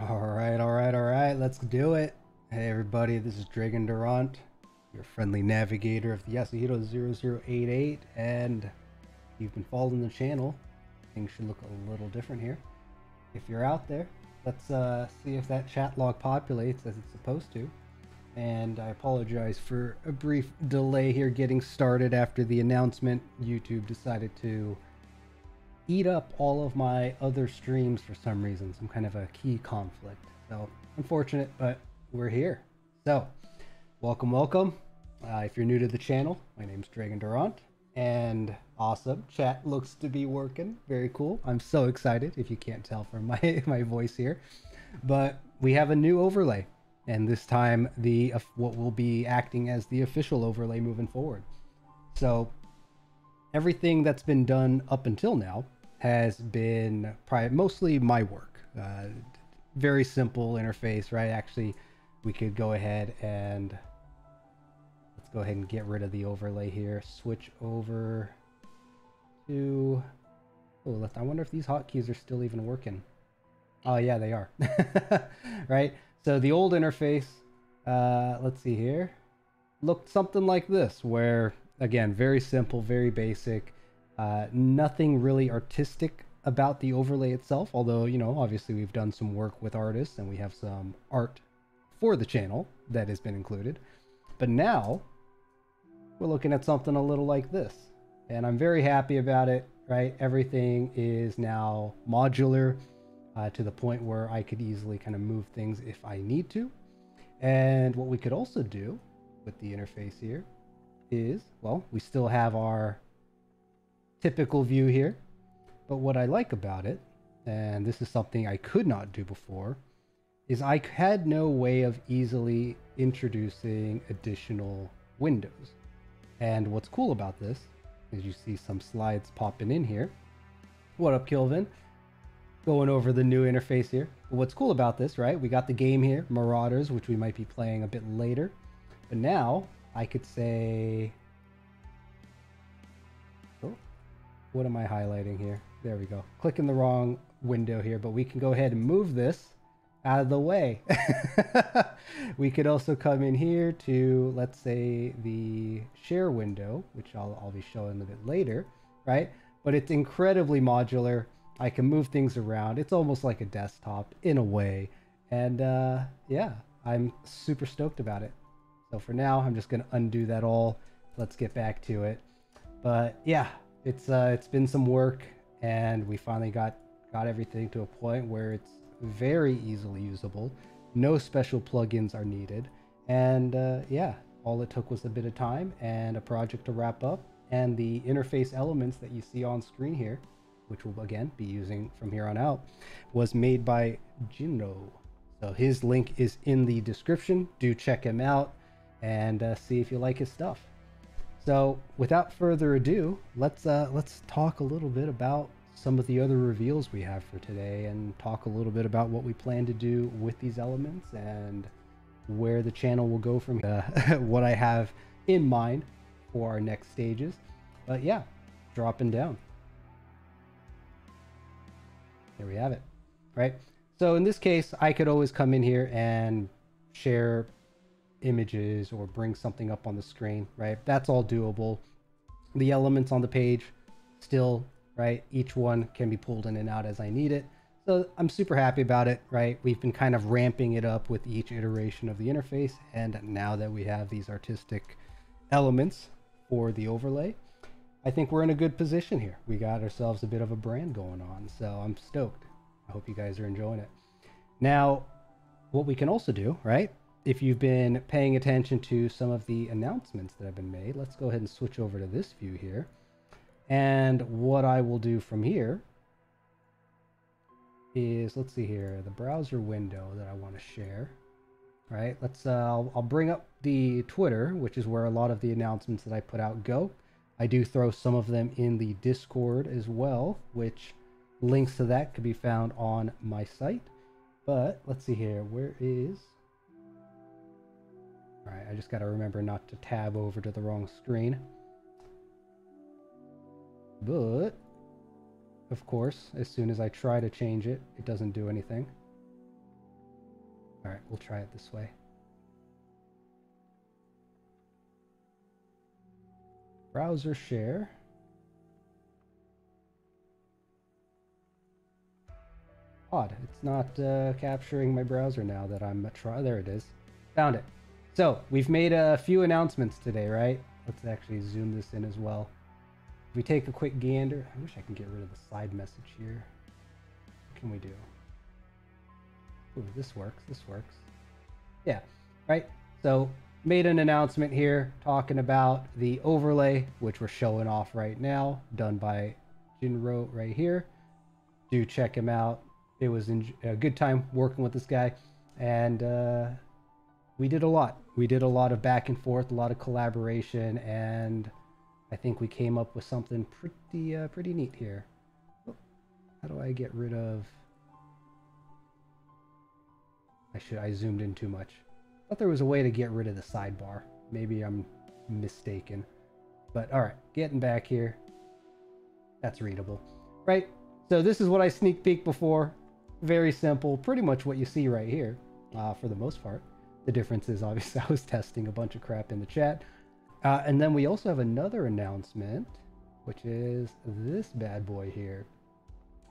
All right, let's do it. Hey everybody, this is Dregn Durant, your friendly navigator of the Yasuhiro88ch, and if you've been following the channel, things should look a little different here. If you're out there, let's see if that chat log populates as it's supposed to. And I apologize for a brief delay here getting started after the announcement. YouTube decided to eat up all of my other streams for some reason, some kind of a key conflict. So unfortunate, but we're here. So welcome. If you're new to the channel, my name's Dregn Durant, and awesome, chat looks to be working. Very cool. I'm so excited, if you can't tell from my voice here. But we have a new overlay, and this time what will be acting as the official overlay moving forward. So everything that's been done up until now has been mostly my work. Very simple interface, right? Actually, we could go ahead and get rid of the overlay here. Switch over to... Oh, I wonder if these hotkeys are still even working. Oh yeah, they are. Right? So the old interface, let's see here, looked something like this, where, again, very simple, very basic. Nothing really artistic about the overlay itself, although, you know, obviously we've done some work with artists and we have some art for the channel that has been included. But now we're looking at something a little like this, and I'm very happy about it, right? Everything is now modular to the point where I could easily kind of move things if I need to. And what we could also do with the interface here is, well, we still have our typical view here, but what I like about it, and this is something I could not do before, is I had no way of easily introducing additional windows. And what's cool about this is you see some slides popping in here. What up, Kilvin? Going over the new interface here. But what's cool about this, right? We got the game here, Marauders, which we might be playing a bit later. But now I could say... Oh, what am I highlighting here? There we go. Clicking the wrong window here, but we can go ahead and move this out of the way. We could also come in here to, let's say, the share window, which I'll be showing a bit later, right? But it's incredibly modular. I can move things around. It's almost like a desktop in a way. And yeah, I'm super stoked about it. So for now, I'm just going to undo that all. Let's get back to it. But yeah, it's been some work, and we finally got everything to a point where it's very easily usable. No special plugins are needed. And yeah, all it took was a bit of time and a project to wrap up. And the interface elements that you see on screen here, which we'll again be using from here on out, was made by Jinrou. So his link is in the description. Do check him out and see if you like his stuff. So without further ado, let's talk a little bit about some of the other reveals we have for today, and talk a little bit about what we plan to do with these elements and where the channel will go from here. What I have in mind for our next stages. But yeah, dropping down. There we have it, right? So in this case, I could always come in here and share images or bring something up on the screen, right? That's all doable. The elements on the page still, right? Each one can be pulled in and out as I need it. So I'm super happy about it, right? We've been kind of ramping it up with each iteration of the interface. And now that we have these artistic elements for the overlay, I think we're in a good position here. We got ourselves a bit of a brand going on, so I'm stoked. I hope you guys are enjoying it. Now, what we can also do, right? If you've been paying attention to some of the announcements that have been made, let's go ahead and switch over to this view here. And what I will do from here is, let's see here, the browser window that I want to share, right? I'll bring up the Twitter, which is where a lot of the announcements that I put out go. I do throw some of them in the Discord as well, which links to that could be found on my site. But let's see here, where is... All right, I just got to remember not to tab over to the wrong screen. But Of course, as soon as I try to change it, it doesn't do anything. All right, we'll try it this way. Browser share. Odd, it's not capturing my browser now that I'm there it is. Found it. So we've made a few announcements today, right? Let's actually zoom this in as well. If we take a quick gander, I wish I can get rid of the side message here. What can we do? Ooh, this works. This works. Yeah, right. So made an announcement here talking about the overlay, which we're showing off right now, done by Jinrou right here. Do check him out. It was a good time working with this guy, and we did a lot. We did a lot of back and forth, a lot of collaboration, and I think we came up with something pretty neat here. Oh, how do I get rid of? I zoomed in too much. I thought there was a way to get rid of the sidebar. Maybe I'm mistaken. But all right, getting back here. That's readable, right? So this is what I sneak peeked before. Very simple, pretty much what you see right here, for the most part. The difference is obviously I was testing a bunch of crap in the chat. And then we also have another announcement, which is this bad boy here.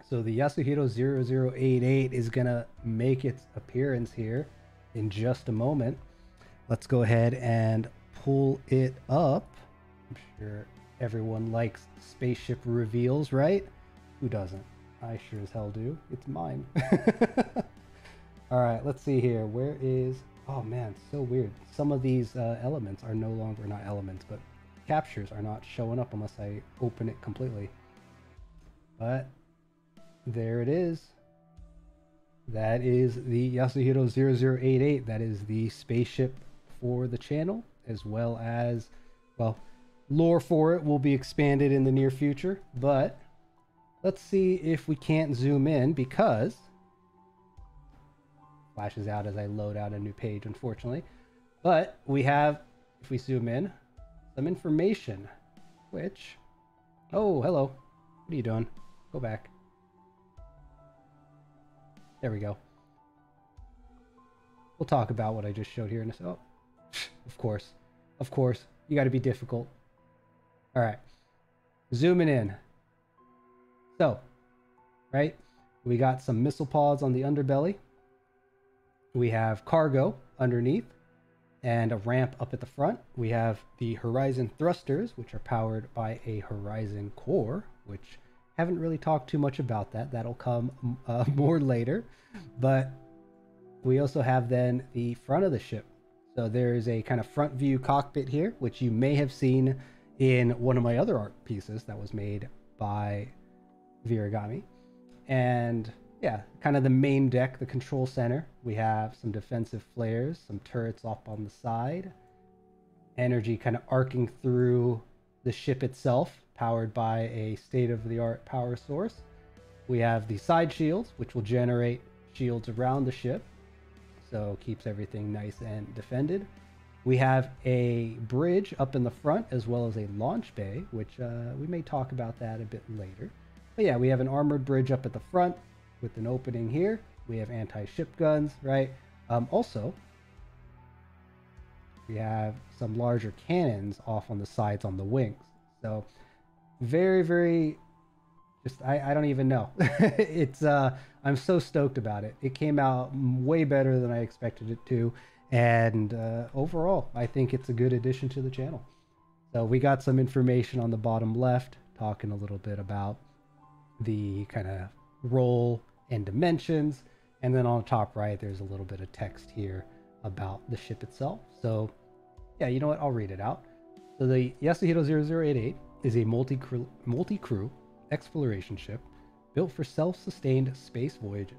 So the Yasuhiro88ch is gonna make its appearance here in just a moment. Let's go ahead and pull it up. I'm sure everyone likes spaceship reveals, right? Who doesn't? I sure as hell do. It's mine. All right, let's see here. Where is... Oh man, so weird. Some of these elements are no longer, not elements, but captures are not showing up unless I open it completely. But there it is. That is the Yasuhiro88ch. That is the spaceship for the channel, as well as, well, lore for it will be expanded in the near future. But let's see if we can't zoom in, because flashes out as I load out a new page, unfortunately. But we have, if we zoom in, some information, which, oh, hello. What are you doing? Go back. There we go. We'll talk about what I just showed here in a second. Oh, of course, you got to be difficult. All right, zooming in. So, right, we got some missile pods on the underbelly. We have cargo underneath and a ramp up at the front. We have the Horizon thrusters, which are powered by a Horizon core, which haven't really talked too much about that. That'll come more later. But we also have then the front of the ship. So there's a kind of front view cockpit here, which you may have seen in one of my other art pieces that was made by Viragami. And yeah, kind of the main deck, the control center. We have some defensive flares, some turrets up on the side, energy kind of arcing through the ship itself, powered by a state-of-the-art power source. We have the side shields, which will generate shields around the ship, so keeps everything nice and defended. We have a bridge up in the front, as well as a launch bay, which we may talk about that a bit later. But yeah, we have an armored bridge up at the front with an opening here. We have anti-ship guns, right? Also, we have some larger cannons off on the sides on the wings. So very, very, just, I don't even know. It's, I'm so stoked about it. It came out way better than I expected it to. And overall, I think it's a good addition to the channel. So we got some information on the bottom left, talking a little bit about the kind of role and dimensions. And then on the top right, there's a little bit of text here about the ship itself. So yeah, you know what? I'll read it out. So the Yasuhiro88ch is a multi-crew exploration ship built for self-sustained space voyages.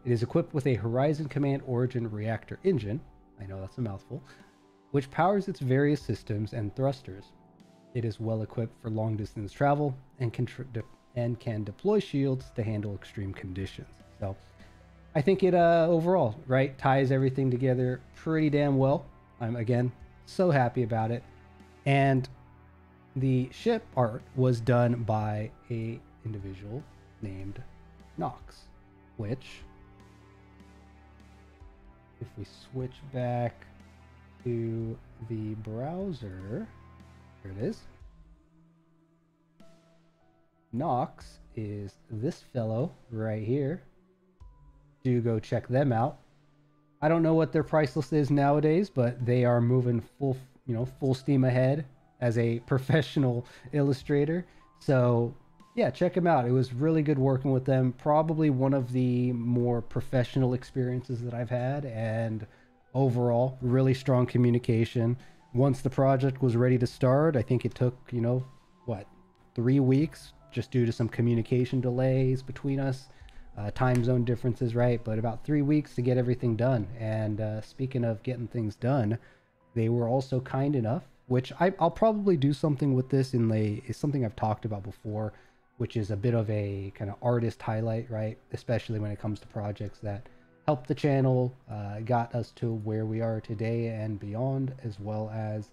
It is equipped with a Horizon Command Origin reactor engine, I know that's a mouthful, which powers its various systems and thrusters. It is well equipped for long-distance travel and can deploy shields to handle extreme conditions. So I think it overall, right, ties everything together pretty damn well. I'm, again, so happy about it. And the ship art was done by a individual named Nox, which if we switch back to the browser, here it is. Nox is this fellow right here. Do go check them out. I don't know what their price list is nowadays, but they are moving full steam ahead as a professional illustrator. So yeah, check them out. It was really good working with them. Probably one of the more professional experiences that I've had, and overall really strong communication. Once the project was ready to start, I think it took, 3 weeks, just due to some communication delays between us, time zone differences, right? But about 3 weeks to get everything done. And speaking of getting things done, they were also kind enough, which I'll probably do something with this is something I've talked about before, which is a bit of a kind of artist highlight, right? Especially when it comes to projects that helped the channel, got us to where we are today and beyond, as well as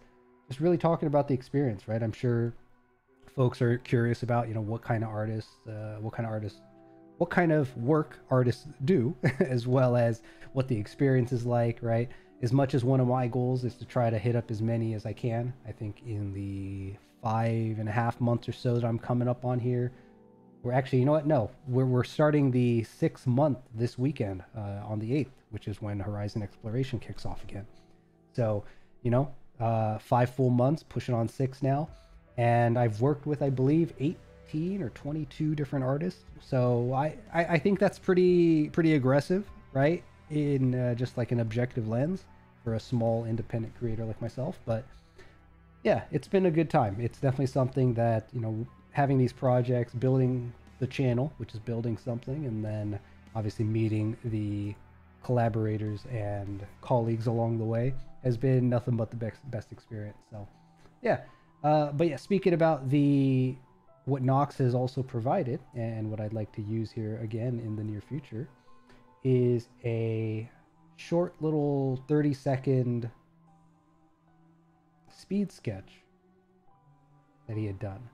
just really talking about the experience, right? I'm sure folks are curious about, what kind of work artists do, as well as what the experience is like, right? As much as one of my goals is to try to hit up as many as I can. I think in the 5.5 months or so that I'm coming up on here, we're actually, No, we're starting the 6th month this weekend, on the 8th, which is when Horizon Exploration kicks off again. So, 5 full months, pushing on 6 now. And I've worked with, I believe, 18 or 22 different artists. So I think that's pretty aggressive, right? In just like an objective lens for a small independent creator like myself. But yeah, it's been a good time. It's definitely something that, having these projects, building the channel, which is building something, and then obviously meeting the collaborators and colleagues along the way has been nothing but the best experience. So yeah. But yeah, speaking about what Nox has also provided, and what I'd like to use here again in the near future, is a short little 30-second speed sketch that he had done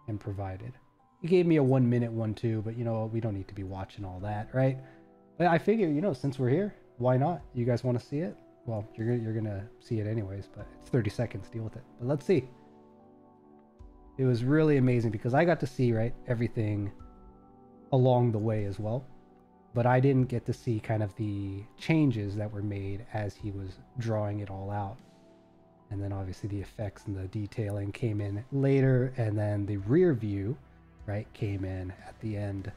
and provided. He gave me a 1-minute one too, but we don't need to be watching all that, right? But I figure, since we're here, why not? You guys want to see it? Well, you're gonna see it anyways, but it's 30 seconds. Deal with it. But let's see. It was really amazing because I got to see, right, everything along the way as well. But I didn't get to see kind of the changes that were made as he was drawing it all out. And then obviously the effects and the detailing came in later. And then the rear view, right, came in at the end.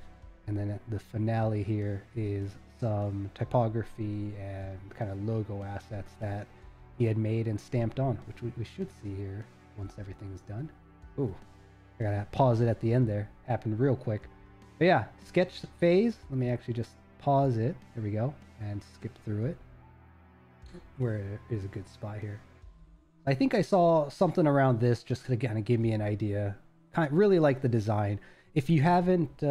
And then at the finale here is some typography and kind of logo assets that he had made and stamped on, which we should see here once everything is done. Ooh, I gotta pause it at the end there. Happened real quick. But yeah, sketch phase. Let me actually just pause it. There we go. And skip through it. Where is a good spot here. I think I saw something around this just to kind of give me an idea. Kind of really like the design. If you haven't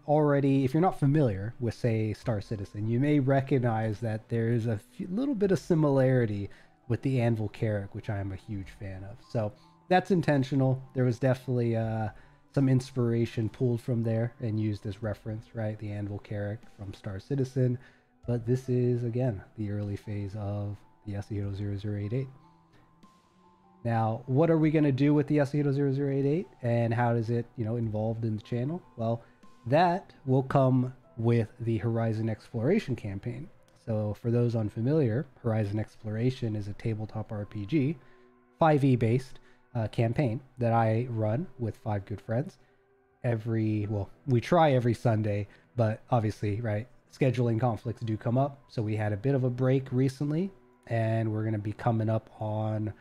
already, if you're not familiar with, say, Star Citizen, you may recognize that there's a little bit of similarity with the Anvil Carrack, which I am a huge fan of. So that's intentional. There was definitely some inspiration pulled from there and used as reference, right? The Anvil Carrack from Star Citizen. But this is, again, the early phase of the Yasuhiro88ch. Now, what are we going to do with the Yasuhiro88ch, and how does it, involved in the channel? Well, that will come with the Horizon Exploration campaign. So for those unfamiliar, Horizon Exploration is a tabletop RPG, 5e based campaign that I run with 5 good friends we try every Sunday, but obviously, right, scheduling conflicts do come up. So we had a bit of a break recently, and we're going to be coming up on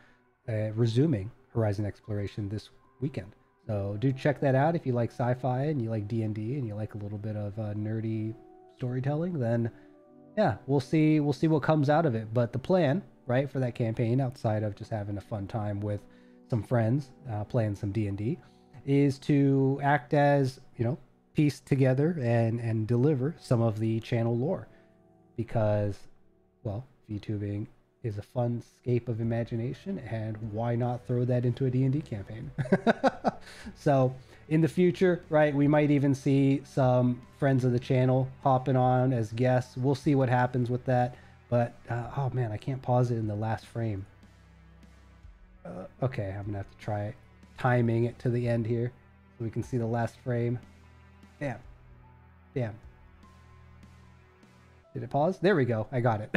resuming Horizon Exploration this weekend. So do check that out if you like sci-fi and you like D&D and you like a little bit of nerdy storytelling. Then yeah, we'll see what comes out of it. But the plan, right, for that campaign, outside of just having a fun time with some friends playing some D&D, is to act as, piece together and deliver some of the channel lore, because, well, vtubing is a fun escape of imagination, and why not throw that into a D&D campaign? So in the future, right, we might even see some friends of the channel hopping on as guests. We'll see what happens with that. But, oh man, I can't pause it in the last frame. Okay, I'm gonna have to try timing it to the end here so we can see the last frame. Damn. Damn. Did it pause? There we go. I got it.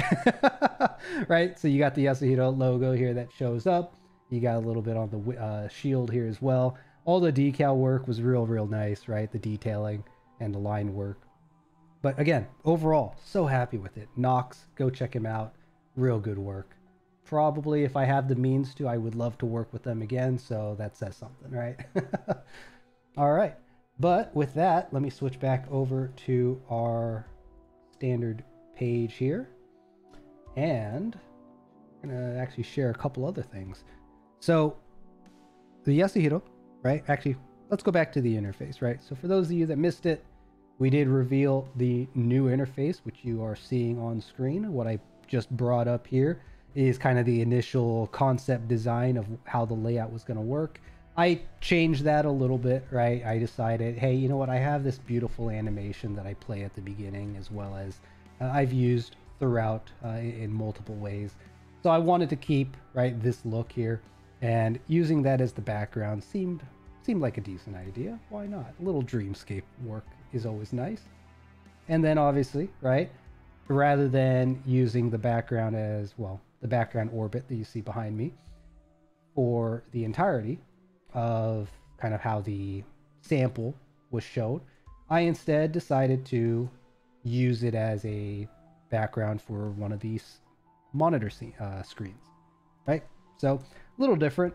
Right? So you got the Yasuhiro logo here that shows up. You got a little bit on the shield here as well. All the decal work was real nice, right? The detailing and the line work. But again, overall, so happy with it. Nox, go check him out. Real good work. Probably if I have the means to, I would love to work with them again. So that says something, right? All right. But with that, let me switch back over to our standard page here. And I'm going to actually share a couple other things. So the Yasuhiro, right? Actually, let's go back to the interface, right? So for those of you that missed it, we did reveal the new interface, which you are seeing on screen. What I just brought up here is kind of the initial concept design of how the layout was going to work. I changed that a little bit, right? I decided, hey, you know what? I have this beautiful animation that I play at the beginning, as well as I've used throughout in multiple ways. So I wanted to keep, right, this look here, and using that as the background seemed like a decent idea. Why not? A little dreamscape work is always nice. And then obviously, right, rather than using the background as, well, the background orbit that you see behind me for the entirety of kind of how the sample was showed, I instead decided to use it as a background for one of these monitor screens, right? So a little different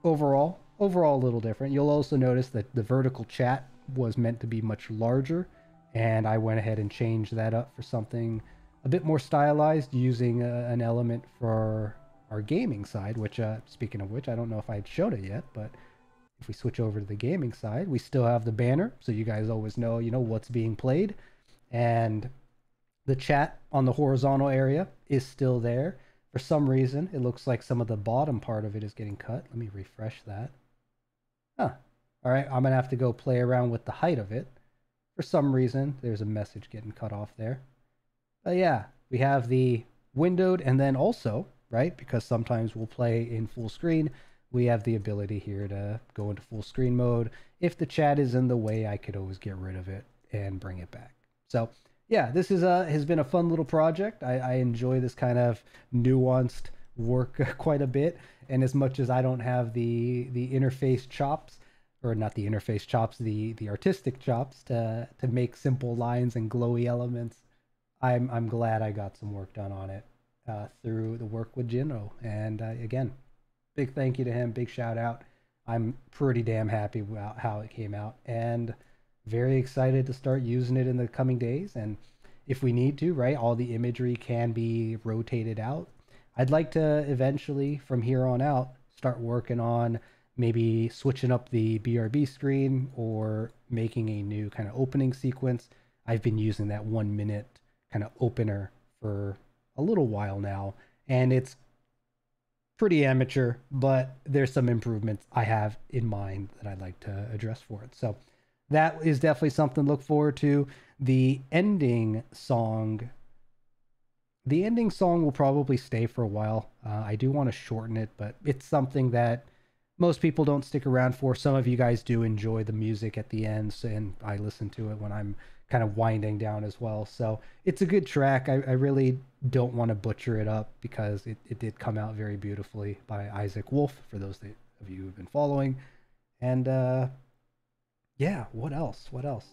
overall a little different. You'll also notice that the vertical chat was meant to be much larger, and I went ahead and changed that up for something a bit more stylized, using an element for our gaming side, which speaking of which, I don't know if I had showed it yet, but if we switch over to the gaming side, we still have the banner, so you guys always know, you know, what's being played, and the chat on the horizontal area is still there. For some reason, it looks like some of the bottom part of it is getting cut. Let me refresh that. Huh. All right, I'm gonna have to go play around with the height of it. For some reason, there's a message getting cut off there. But yeah, we have the windowed, and then also, right, because sometimes we'll play in full screen, we have the ability here to go into full screen mode. If the chat is in the way, I could always get rid of it and bring it back. So yeah, this is has been a fun little project. I enjoy this kind of nuanced work quite a bit. And as much as I don't have the interface chops, or not the interface chops, the artistic chops to make simple lines and glowy elements, I'm glad I got some work done on it through the work with Jinrou. And again, big thank you to him, big shout out. I'm pretty damn happy about how it came out, and very excited to start using it in the coming days. And if we need to, right, all the imagery can be rotated out. I'd like to eventually, from here on out, start working on maybe switching up the BRB screen or making a new kind of opening sequence. I've been using that 1 minute kind of opener for a little while now, and it's pretty amateur, but there's some improvements I have in mind that I'd like to address for it. So that is definitely something to look forward to. The ending song will probably stay for a while. I do want to shorten it, but it's something that most people don't stick around for. Some of you guys do enjoy the music at the end, and I listen to it when I'm kind of winding down as well. So it's a good track. I really don't want to butcher it up, because it did come out very beautifully by Isaac Wolf, for those of you who've been following. And yeah, what else? Let's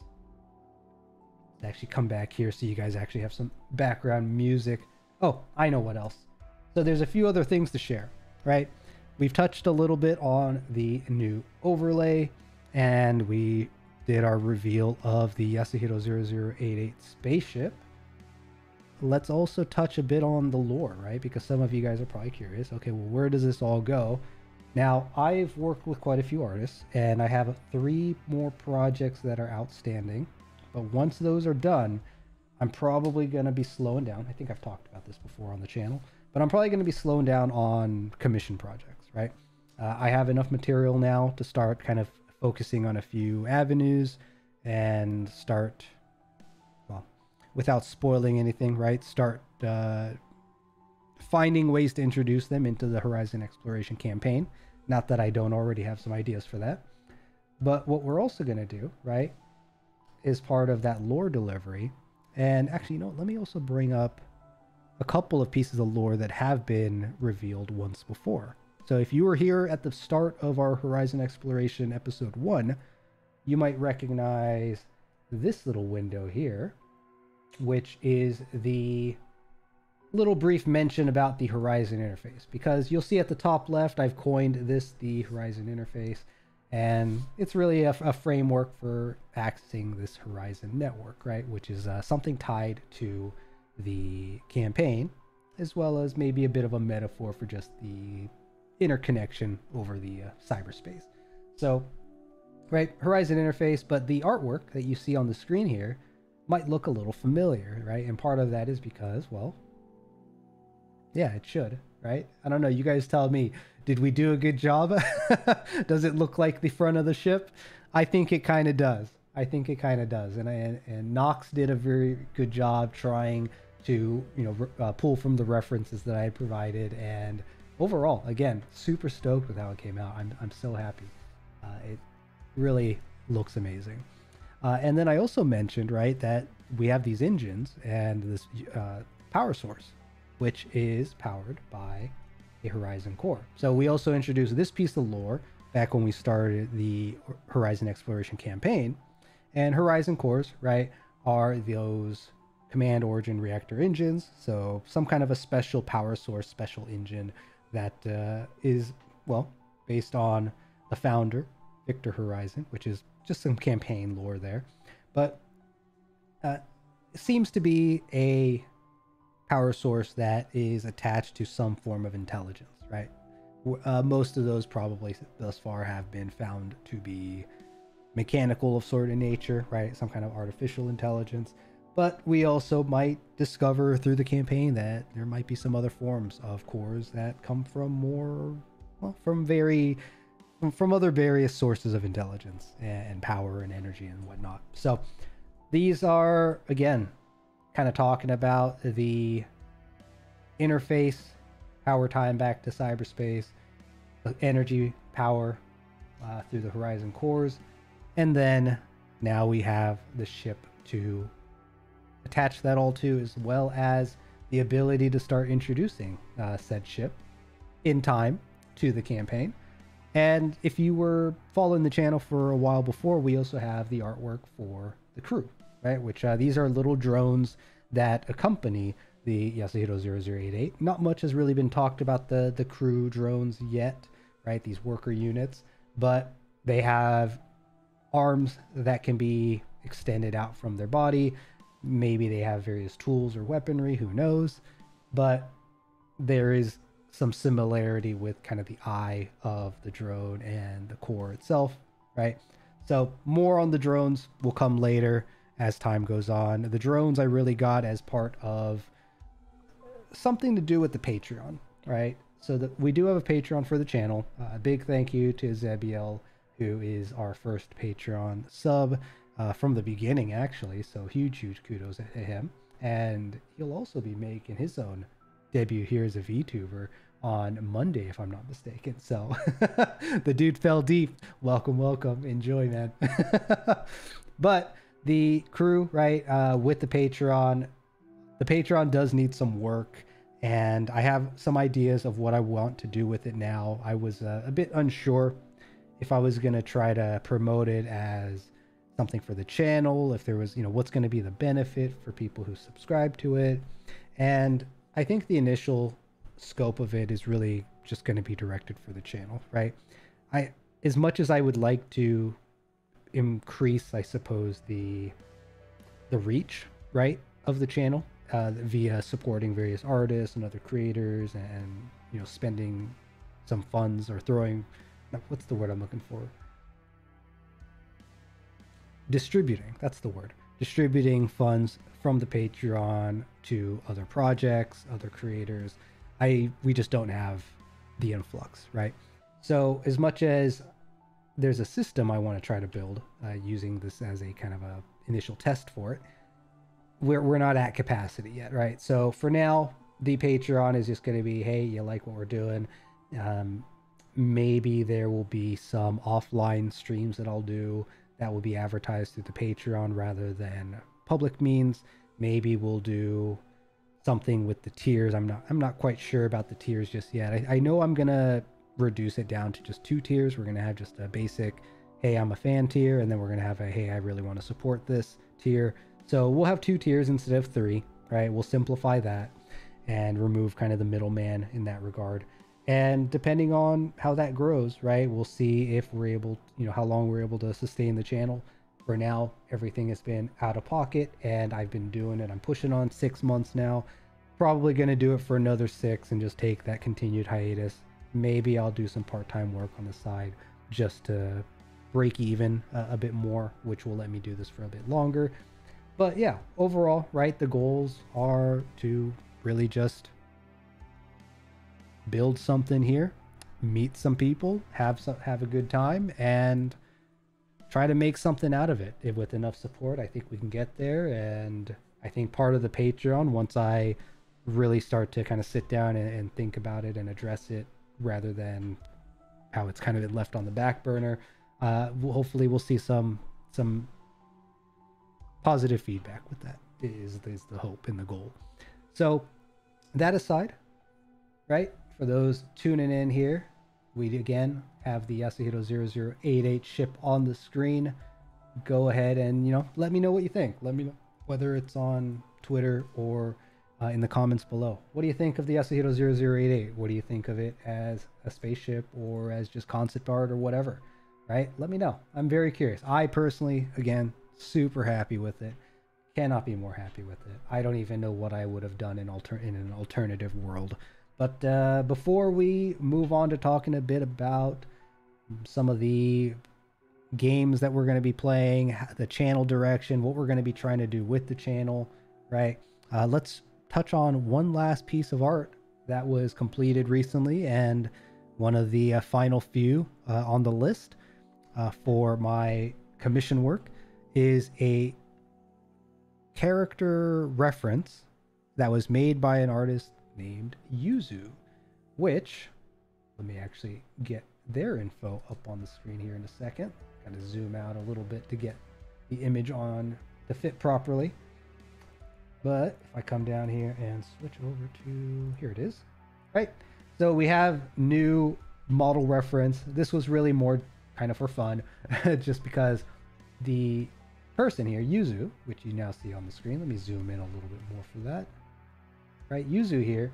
actually come back here so you guys actually have some background music. Oh, I know what else. So there's a few other things to share, right? We've touched a little bit on the new overlay, and we did our reveal of the Yasuhiro88ch spaceship. Let's also touch a bit on the lore, right? Because some of you guys are probably curious, okay, well, where does this all go? Now, I've worked with quite a few artists, and I have 3 more projects that are outstanding. But once those are done, I'm probably going to be slowing down. I think I've talked about this before on the channel, but I'm probably going to be slowing down on commission projects, right? I have enough material now to start kind of focusing on a few avenues and start, well, without spoiling anything, right, start finding ways to introduce them into the Horizon Exploration campaign. Not that I don't already have some ideas for that. But what we're also going to do, right, is part of that lore delivery. And actually, you know, let me also bring up a couple of pieces of lore that have been revealed once before. So if you were here at the start of our Horizon Exploration episode 1, you might recognize this little window here, which is the little brief mention about the Horizon interface. Because you'll see at the top left, I've coined this the Horizon interface, and it's really a framework for accessing this Horizon network, right? Which is something tied to the campaign, as well as maybe a bit of a metaphor for just the interconnection over the cyberspace. So, right, Horizon interface, but the artwork that you see on the screen here might look a little familiar, right? And part of that is because, well, yeah, it should, right? I don't know, you guys tell me, did we do a good job? Does it look like the front of the ship? I think it kind of does. I think it kind of does. And Nox did a very good job trying to, you know, pull from the references that I had provided. And overall, again, super stoked with how it came out. I'm so happy. It really looks amazing. And then I also mentioned, right, that we have these engines and this power source, which is powered by a Horizon core. So we also introduced this piece of lore back when we started the Horizon Exploration campaign. And Horizon cores, right, are those command origin reactor engines. So some kind of a special power source, special engine that is, well, based on the founder, Victor Horizon, which is just some campaign lore there. But it seems to be a power source that is attached to some form of intelligence, right? Most of those probably thus far have been found to be mechanical of sort of nature, right? Some kind of artificial intelligence. But we also might discover through the campaign that there might be some other forms of cores that come from more, well, from other various sources of intelligence and power and energy and whatnot. So these are, again, kind of talking about the interface, power time back to cyberspace, energy power through the Horizon cores, and then now we have the ship to attach that all to, as well as the ability to start introducing said ship in time to the campaign. And if you were following the channel for a while before, we also have the artwork for the crew, right? Which these are little drones that accompany the Yasuhiro88ch. Not much has really been talked about the crew drones yet, right? These worker units, but they have arms that can be extended out from their body. Maybe they have various tools or weaponry, who knows? But there is some similarity with kind of the eye of the drone and the core itself, right? So more on the drones will come later as time goes on. The drones I really got as part of something to do with the Patreon, right? So we do have a Patreon for the channel. A big thank you to Azabiel, who is our first Patreon sub from the beginning, actually. So huge kudos to him. And he'll also be making his own debut here as a VTuber on Monday, if I'm not mistaken. So the dude fell deep. Welcome. Enjoy, man. But the crew, right, with the Patreon does need some work, and I have some ideas of what I want to do with it now. I was a bit unsure if I was going to try to promote it as something for the channel, if there was, you know, what's going to be the benefit for people who subscribe to it. And I think the initial scope of it is really just going to be directed for the channel, right? As much as I would like to increase, I suppose, the reach, right, of the channel via supporting various artists and other creators, and, you know, spending some funds or throwing, what's the word I'm looking for? Distributing, that's the word. Distributing funds from the Patreon to other projects, other creators. We just don't have the influx, right? So as much as there's a system I want to try to build using this as a kind of a initial test for it, we're not at capacity yet, right? So for now, the Patreon is just going to be, hey, you like what we're doing. Maybe there will be some offline streams that I'll do that will be advertised through the Patreon rather than public means. Maybe we'll do something with the tiers. I'm not quite sure about the tiers just yet. I know I'm gonna reduce it down to just 2 tiers. We're gonna have just a basic, hey, I'm a fan tier, and then we're gonna have a, hey, I really want to support this tier. So we'll have 2 tiers instead of 3, right? We'll simplify that and remove kind of the middleman in that regard. And depending on how that grows, right, we'll see if we're able, how long we're able to sustain the channel. For now, everything has been out of pocket, and I've been doing it. I'm pushing on 6 months now. Probably going to do it for another 6 and just take that continued hiatus. Maybe I'll do some part-time work on the side just to break even a bit more, which will let me do this for a bit longer. But yeah, overall, right, the goals are to really just build something here, meet some people, have a good time, and try to make something out of it. With enough support, I think we can get there. And I think part of the Patreon, once I really start to kind of sit down and think about it and address it rather than how it's kind of been left on the back burner, hopefully we'll see some positive feedback with that is the hope and the goal. So that aside, right, for those tuning in here, we again have the Yasuhiro88ch ship on the screen. Go ahead and, let me know what you think. Let me know whether it's on Twitter or in the comments below. What do you think of the Yasuhiro88ch? What do you think of it as a spaceship or as just concept art or whatever, right? Let me know. I'm very curious. I personally, again, super happy with it. Cannot be more happy with it. I don't even know what I would have done in an alternative world. But before we move on to talking a bit about some of the games that we're going to be playing, the channel direction, what we're going to be trying to do with the channel, right? Let's touch on one last piece of art that was completed recently, and one of the final few on the list for my commission work is a character reference that was made by an artist named Yuzu, which, let me actually get their info up on the screen here in a second. Kind of zoom out a little bit to get the image on to fit properly. But if I come down here and switch over to, here it is, right? So we have new model reference. This was really more kind of for fun, just because the person here, Yuzu, which you now see on the screen, let me zoom in a little bit more for that. Right, Yuzu here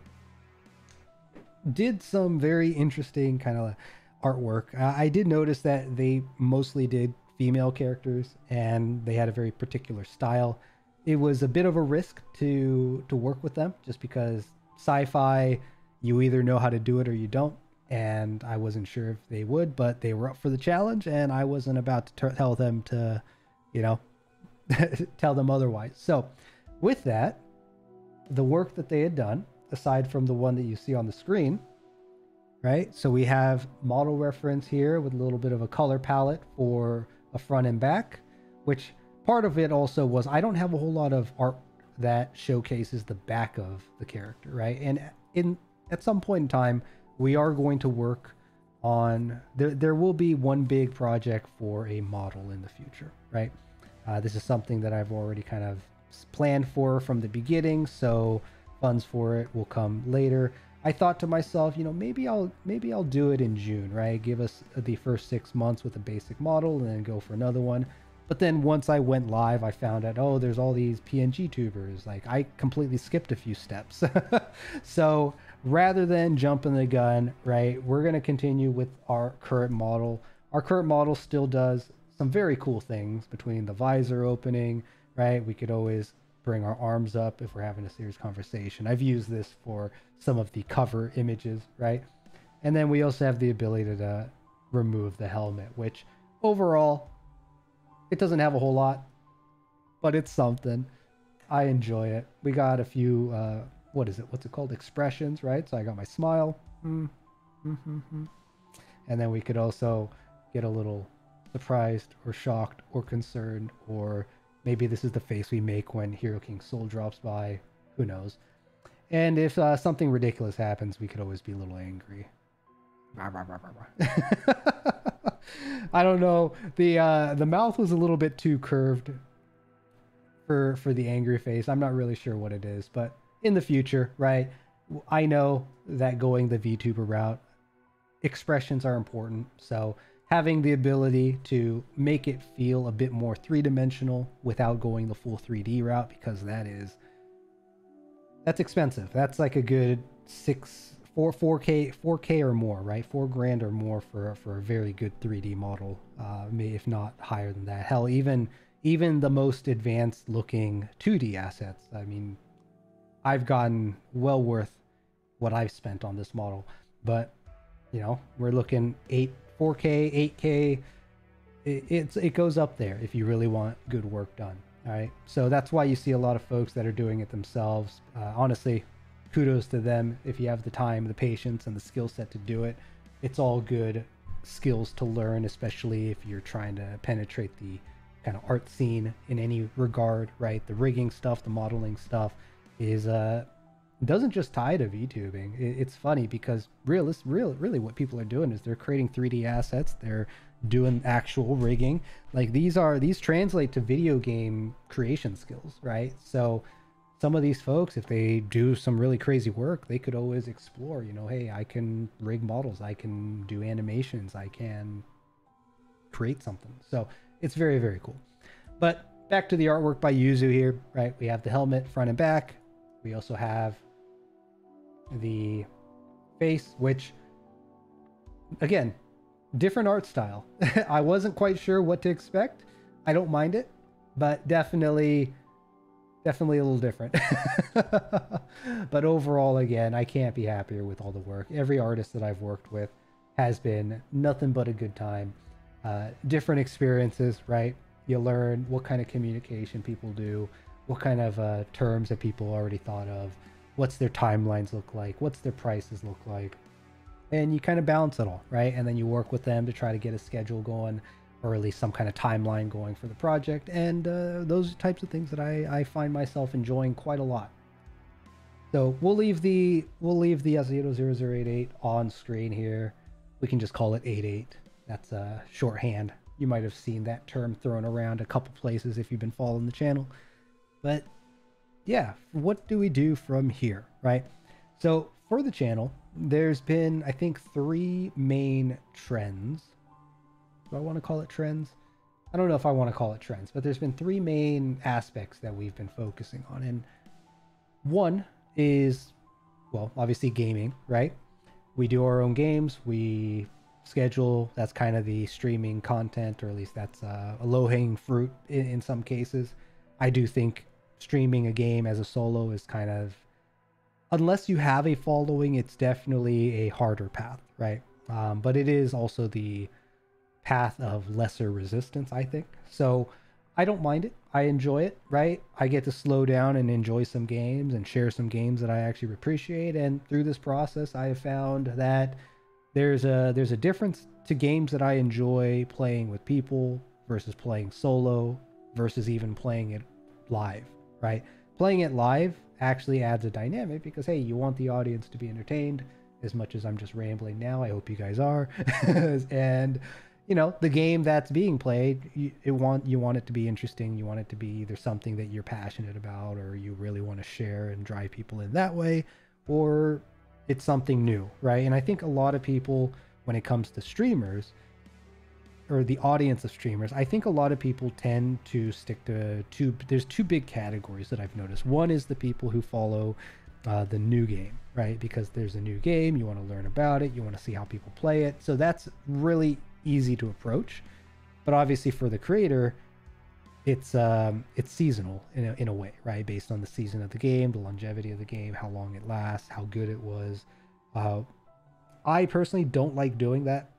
did some very interesting kind of artwork. I did notice that they mostly did female characters, and they had a very particular style. It was a bit of a risk to work with them, just because sci-fi, you either know how to do it or you don't. And I wasn't sure if they would, but they were up for the challenge, and I wasn't about to tell them to, tell them otherwise. So with that, the work that they had done, aside from the one that you see on the screen, right? So we have model reference here with a little bit of a color palette for a front and back, which part of it also was, I don't have a whole lot of art that showcases the back of the character, right? And at some point in time, we are going to work on, there will be one big project for a model in the future, right? This is something that I've already kind of planned for from the beginning, so funds for it will come later. I thought to myself, maybe I'll do it in June, right? Give us the first 6 months with a basic model and then go for another one. But then once I went live, I found out, oh, there's all these PNG tubers. Like, I completely skipped a few steps. So rather than jumping the gun, right, we're going to continue with our current model. Our current model still does some very cool things, between the visor opening, right? We could always bring our arms up if we're having a serious conversation. I've used this for some of the cover images, right? And then we also have the ability to remove the helmet, which overall, it doesn't have a whole lot, but it's something. I enjoy it. We got a few, what's it called? Expressions, right? So I got my smile. And then we could also get a little surprised or shocked or concerned or Maybe this is the face we make when HeroKingSol drops by. Who knows? And if something ridiculous happens, we could always be a little angry. I don't know. The mouth was a little bit too curved for the angry face. I'm not really sure what it is, but in the future, right? I know that going the VTuber route, expressions are important. So having the ability to make it feel a bit more three-dimensional without going the full 3D route, because that's expensive. That's like a good 4K or more, right? $4,000 or more for a very good 3D model, if not higher than that. Hell, even the most advanced looking 2D assets. I mean, I've gotten well worth what I've spent on this model, but you know, we're looking 4K, 8K. It goes up there if you really want good work done. All right, so that's why you see a lot of folks that are doing it themselves. Honestly, kudos to them. If you have the time, the patience, and the skill set to do it, it's all good skills to learn, especially if you're trying to penetrate the kind of art scene in any regard, right? The rigging stuff, the modeling stuff is doesn't just tie to VTubing. It's funny because really what people are doing is they're creating 3D assets. They're doing actual rigging. Like these translate to video game creation skills, right? So some of these folks, if they do some really crazy work, they could always explore, you know, hey, I can rig models, I can do animations, I can create something. So it's very, very cool. But back to the artwork by Yuzu here, right? We have the helmet front and back. We also have the face, which again, different art style. I wasn't quite sure what to expect. I don't mind it, but definitely a little different. But overall, again, I can't be happier with all the work. Every artist that I've worked with has been nothing but a good time. Different experiences, right? You learn what kind of communication people do, what kind of terms that people already thought of, what's their timelines look like, what's their prices look like, and you kind of balance it all, right? And then you work with them to try to get a schedule going, or at least some kind of timeline going for the project. And those types of things that I find myself enjoying quite a lot. So we'll leave the Yasuhiro88ch on screen here. We can just call it 88. That's a shorthand. You might have seen that term thrown around a couple places if you've been following the channel. But yeah, what do we do from here, right? So for the channel, there's been, I think, 3 main trends. Do I want to call it trends? I don't know if I want to call it trends, but there's been 3 main aspects that we've been focusing on. And one is, well, obviously gaming, right? We do our own games. We schedule, that's kind of the streaming content, or at least that's a low-hanging fruit in some cases. I do think streaming a game as a solo is kind of, unless you have a following, it's definitely a harder path, right? But it is also the path of lesser resistance, I think. So I don't mind it. I enjoy it, right? I get to slow down and enjoy some games and share some games that I actually appreciate. And through this process, I have found that there's a difference to games that I enjoy playing with people versus playing solo versus even playing it live, right? Playing it live actually adds a dynamic because, hey, you want the audience to be entertained as much as I'm just rambling now. I hope you guys are. And you know, the game that's being played, you want it to be interesting. You want it to be either something that you're passionate about, or you really want to share and drive people in that way, or it's something new, right? And I think a lot of people, when it comes to streamers or the audience of streamers, I think a lot of people tend to stick to there's 2 big categories that I've noticed. One is the people who follow the new game, right? Because there's a new game, you want to learn about it, you want to see how people play it. So that's really easy to approach. But obviously for the creator, it's seasonal in a way, right? Based on the season of the game, the longevity of the game, how long it lasts, how good it was. I personally don't like doing that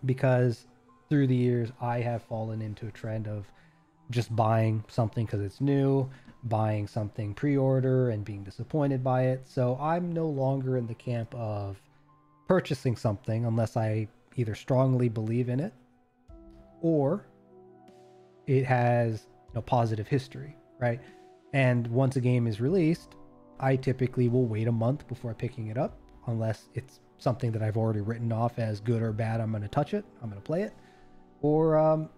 because through the years I have fallen into a trend of just buying something because it's new, buying something pre-order and being disappointed by it. So I'm no longer in the camp of purchasing something unless I either strongly believe in it or it has positive history, right? And once a game is released, I typically will wait a month before picking it up, unless it's something that I've already written off as good or bad. I'm going to touch it, I'm going to play it, or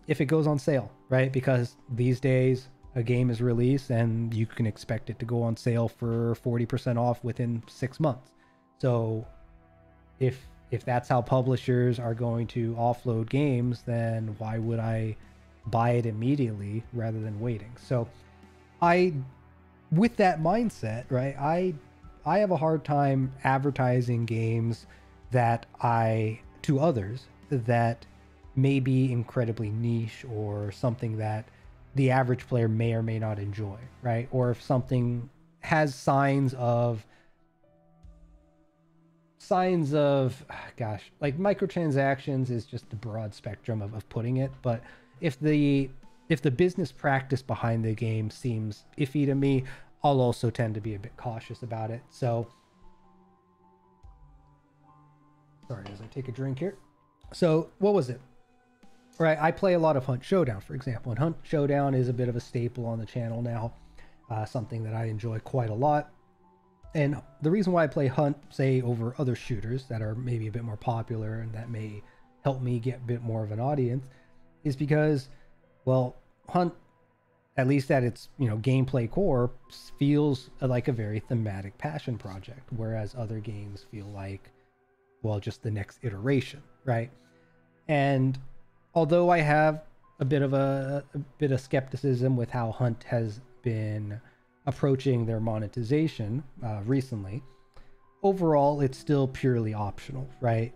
if it goes on sale, right? Because these days a game is released and you can expect it to go on sale for 40% off within 6 months. So if that's how publishers are going to offload games, then why would I buy it immediately rather than waiting? So with that mindset, right, I have a hard time advertising games to others that may be incredibly niche or something that the average player may or may not enjoy, right? Or if something has signs of gosh, like microtransactions is just the broad spectrum of putting it. But if the business practice behind the game seems iffy to me, I'll also tend to be a bit cautious about it. So sorry, as I take a drink here. So what was it? Right, I play a lot of Hunt Showdown, for example, and Hunt Showdown is a bit of a staple on the channel now, something that I enjoy quite a lot. And the reason why I play Hunt, say, over other shooters that are maybe a bit more popular and that may help me get a bit more of an audience, is because, well, Hunt, at least at its gameplay core, feels like a very thematic passion project, whereas other games feel like, well, just the next iteration, right? And although I have a bit of skepticism with how Hunt has been approaching their monetization recently, overall it's still purely optional, right?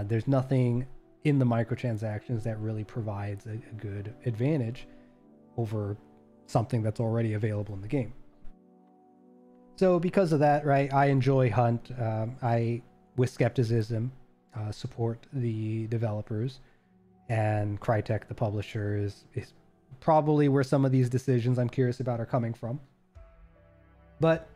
There's nothing in the microtransactions that really provides a good advantage over something that's already available in the game. So because of that, right, I enjoy Hunt. I, with skepticism, support the developers, and Crytek, the publisher, is probably where some of these decisions I'm curious about are coming from. But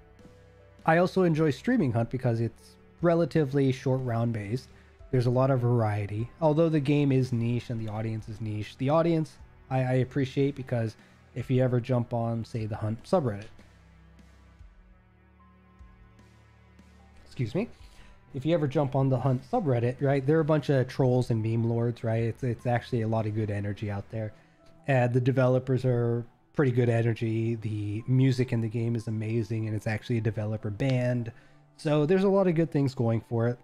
I also enjoy streaming Hunt because it's relatively short round based. There's a lot of variety. Although the game is niche and the audience is niche, the audience I appreciate, because if you ever jump on, say, the Hunt subreddit, excuse me, if you ever jump on the Hunt subreddit, right, there are a bunch of trolls and meme lords, right? It's actually a lot of good energy out there. And the developers are pretty good energy. The music in the game is amazing, and it's actually a developer band. So there's a lot of good things going for it,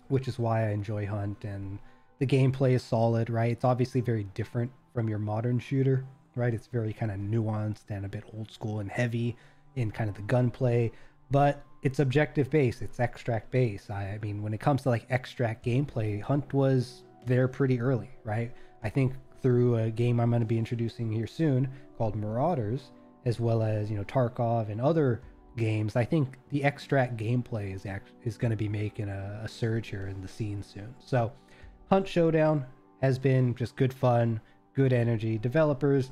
which is why I enjoy Hunt. And the gameplay is solid, right? It's obviously very different from your modern shooter, right? It's very kind of nuanced and a bit old school and heavy in kind of the gunplay, but it's objective based, it's extract based. I mean, when it comes to like extract gameplay, Hunt was there pretty early, right? I think through a game I'm going to be introducing here soon called Marauders, as well as Tarkov and other games, I think the extract gameplay is going to be making a surge here in the scene soon. So Hunt Showdown has been just good fun, good energy. Developers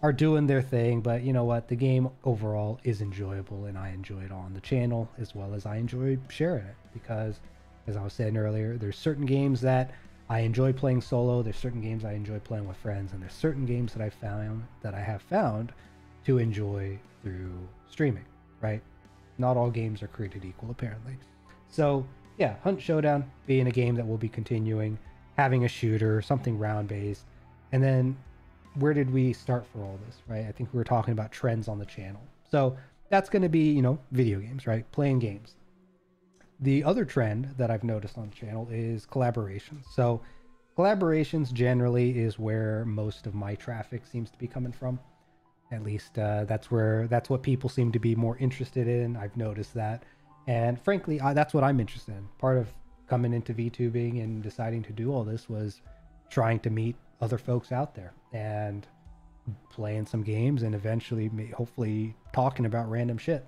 are doing their thing, but you know what, the game overall is enjoyable, and I enjoy it on the channel, as well as I enjoy sharing it, because as I was saying earlier, there's certain games that I enjoy playing solo, there's certain games I enjoy playing with friends, and there's certain games that I have found to enjoy through streaming, right? Not all games are created equal, apparently. So yeah, Hunt Showdown being a game that will be continuing, having a shooter, something round based. And then where did we start for all this, right? I think we were talking about trends on the channel. So that's going to be, video games, right? Playing games. The other trend that I've noticed on the channel is collaborations. So collaborations generally is where most of my traffic seems to be coming from. At least that's what people seem to be more interested in. I've noticed that. And frankly, that's what I'm interested in. Part of coming into VTubing and deciding to do all this was trying to meet other folks out there and playing some games, and eventually hopefully talking about random shit.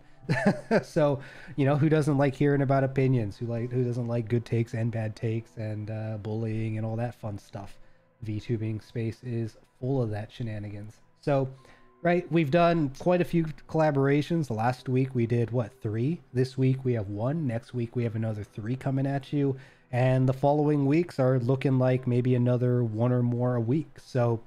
So who doesn't like hearing about opinions? Who doesn't like good takes and bad takes and bullying and all that fun stuff? VTubing space is full of that shenanigans. So right, we've done quite a few collaborations. Last week we did 3. This week we have 1. Next week we have another 3 coming at you. And the following weeks are looking like maybe another 1 or more a week. So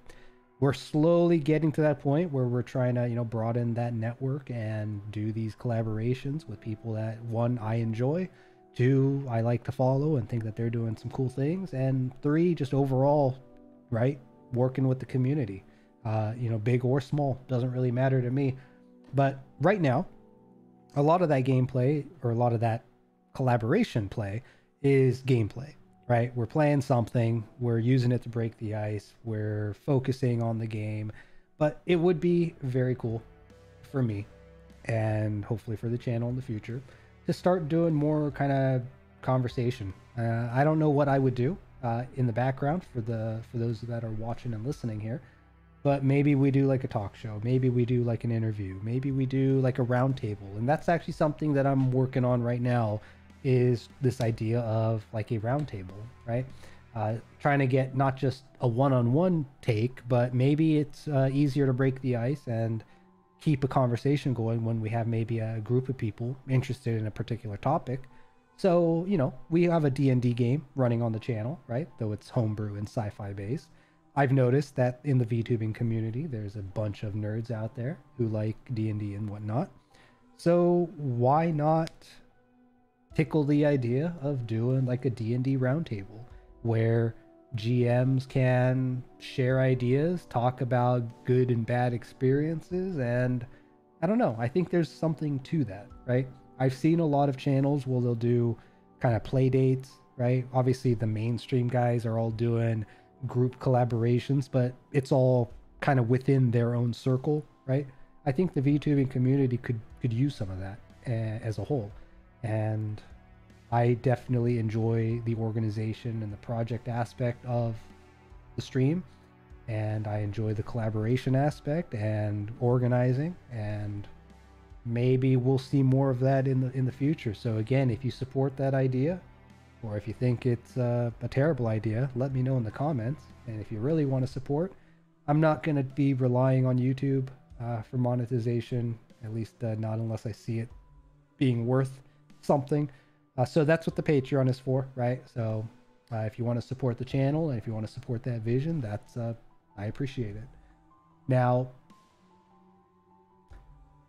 we're slowly getting to that point where we're trying to, you know, broaden that network and do these collaborations with people that, one, I enjoy, two, I like to follow and think that they're doing some cool things, and three, just overall, right, working with the community. You know, big or small, doesn't really matter to me. But right now, a lot of that gameplay, or a lot of that collaboration play, is gameplay, right? We're playing something, we're using it to break the ice, we're focusing on the game. But it would be very cool for me, and hopefully for the channel in the future, to start doing more kind of conversation. I don't know what I would do in the background for those that are watching and listening here, but maybe we do like a talk show, maybe we do like an interview, maybe we do like a round table. And that's actually something that I'm working on right now, is this idea of like a round table, right? Trying to get not just a one-on-one take, but maybe it's easier to break the ice and keep a conversation going when we have maybe a group of people interested in a particular topic. So, you know, we have a D&D game running on the channel, right? Though it's homebrew and sci-fi based. I've noticed that in the VTubing community, there's a bunch of nerds out there who like D&D and whatnot. So why not tickle the idea of doing like a D&D roundtable where GMs can share ideas, talk about good and bad experiences, and I don't know, I think there's something to that, right? I've seen a lot of channels where they'll do kind of play dates, right? Obviously the mainstream guys are all doing group collaborations, but it's all kind of within their own circle, right? I think the VTubing community could use some of that as a whole. And I definitely enjoy the organization and the project aspect of the stream, and I enjoy the collaboration aspect and organizing, and maybe we'll see more of that in the future. So again, if you support that idea, or if you think it's a terrible idea, let me know in the comments. And if you really want to support, I'm not going to be relying on YouTube for monetization, at least not unless I see it being worth something. So that's what the Patreon is for, right? So if you want to support the channel and if you want to support that vision, that's I appreciate it. Now,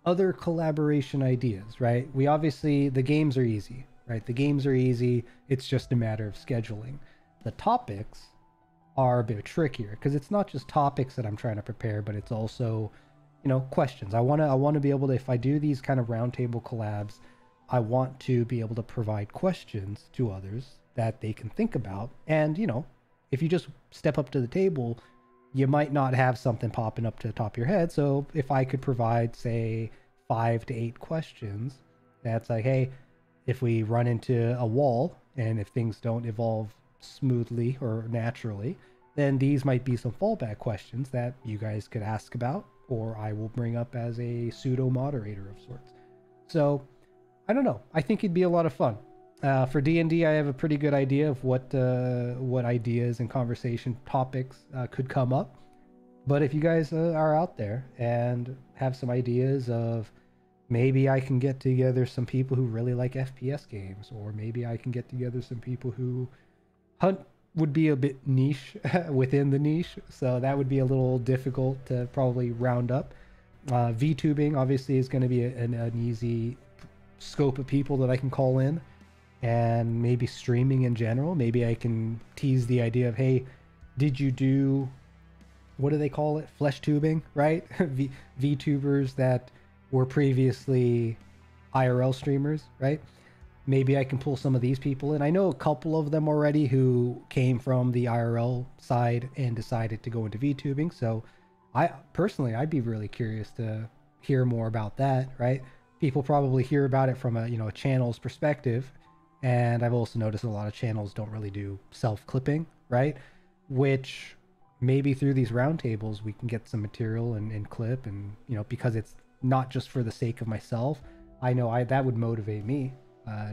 other collaboration ideas, right? We obviously, the games are easy, right? The games are easy. It's just a matter of scheduling. The topics are a bit trickier because it's not just topics that I'm trying to prepare, but it's also, you know, questions. I want to be able to, if I do these kind of roundtable collabs, I want to be able to provide questions to others that they can think about. And, you know, if you just step up to the table, you might not have something popping up to the top of your head. So if I could provide, say, 5 to 8 questions, that's like, hey, if we run into a wall and if things don't evolve smoothly or naturally, then these might be some fallback questions that you guys could ask about, or I will bring up as a pseudo moderator of sorts. So I don't know. I think it'd be a lot of fun. For D&D, I have a pretty good idea of what ideas and conversation topics could come up. But if you guys are out there and have some ideas of, maybe I can get together some people who really like FPS games, or maybe I can get together some people who hunt would be a bit niche within the niche. So that would be a little difficult to probably round up. VTubing obviously is going to be an easy scope of people that I can call in, and maybe streaming in general. Maybe I can tease the idea of, hey, did you do, what do they call it? Flesh tubing, right? VTubers that were previously IRL streamers, right? Maybe I can pull some of these people in. I know a couple of them already who came from the IRL side and decided to go into VTubing. So I personally, I'd be really curious to hear more about that, right? People probably hear about it from a, you know, a channel's perspective. And I've also noticed a lot of channels don't really do self-clipping, right? Which maybe through these roundtables, we can get some material and clip, and, you know, because it's not just for the sake of myself, I know that would motivate me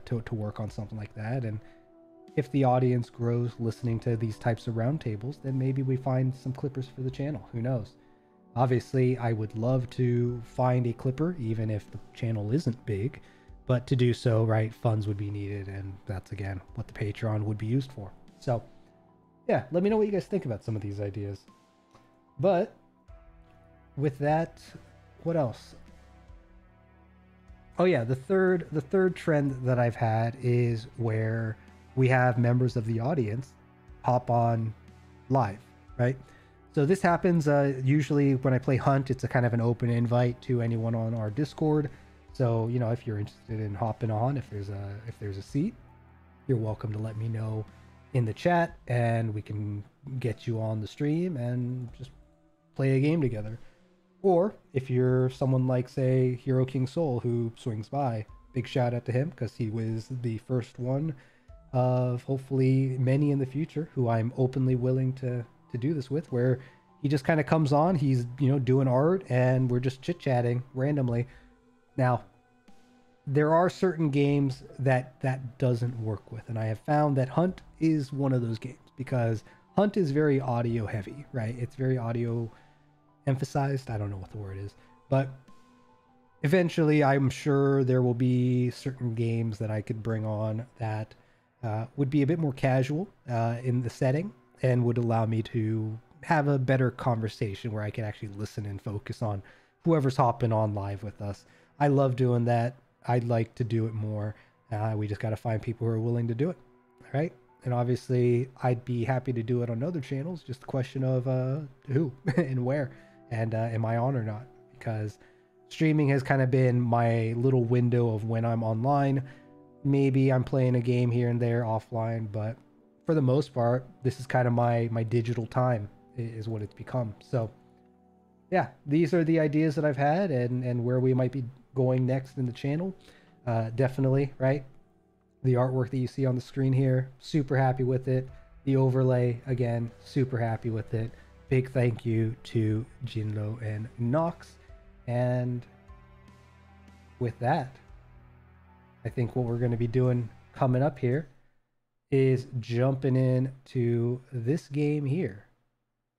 to work on something like that. And if the audience grows listening to these types of roundtables, then maybe we find some clippers for the channel. Who knows? Obviously, I would love to find a clipper, even if the channel isn't big. But to do so, right, funds would be needed, and that's, again, what the Patreon would be used for. So, yeah, let me know what you guys think about some of these ideas. But with that, what else? Oh yeah, the third trend that I've had is where we have members of the audience hop on live, right? So this happens usually when I play Hunt. It's a kind of an open invite to anyone on our Discord. So you know, if you're interested in hopping on, if there's a seat, you're welcome to let me know in the chat, and we can get you on the stream and just play a game together. Or if you're someone like, say, HeroKingSol, who swings by, big shout out to him because he was the first one of hopefully many in the future who I'm openly willing to do this with, where he just kind of comes on, he's, you know, doing art, and we're just chit-chatting randomly. Now, there are certain games that doesn't work with, and I have found that Hunt is one of those games, because Hunt is very audio heavy, right? It's very audio emphasized. I don't know what the word is, but eventually I'm sure there will be certain games that I could bring on that would be a bit more casual in the setting and would allow me to have a better conversation where I can actually listen and focus on whoever's hopping on live with us. I love doing that. I'd like to do it more. We just got to find people who are willing to do it, right? And obviously I'd be happy to do it on other channels. Just a question of who and where, and am I on or not? Because streaming has kind of been my little window of when I'm online. Maybe I'm playing a game here and there offline, but for the most part, this is kind of my digital time is what it's become. So yeah, these are the ideas that I've had, and where we might be going next in the channel. Definitely, right? The artwork that you see on the screen here, super happy with it. The overlay, again, super happy with it. Big thank you to Jinrou and Nox. And with that, I think what we're going to be doing coming up here is jumping in to this game here.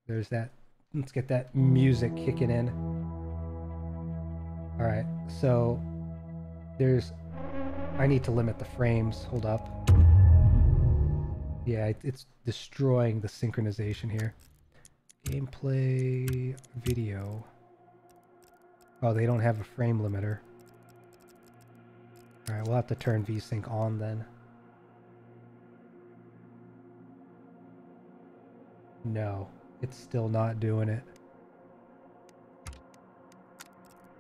There's that. Let's get that music kicking in. All right, so I need to limit the frames. Hold up. Yeah, it's destroying the synchronization here. Gameplay video. Oh, they don't have a frame limiter. All right, we'll have to turn VSync on then. No, it's still not doing it.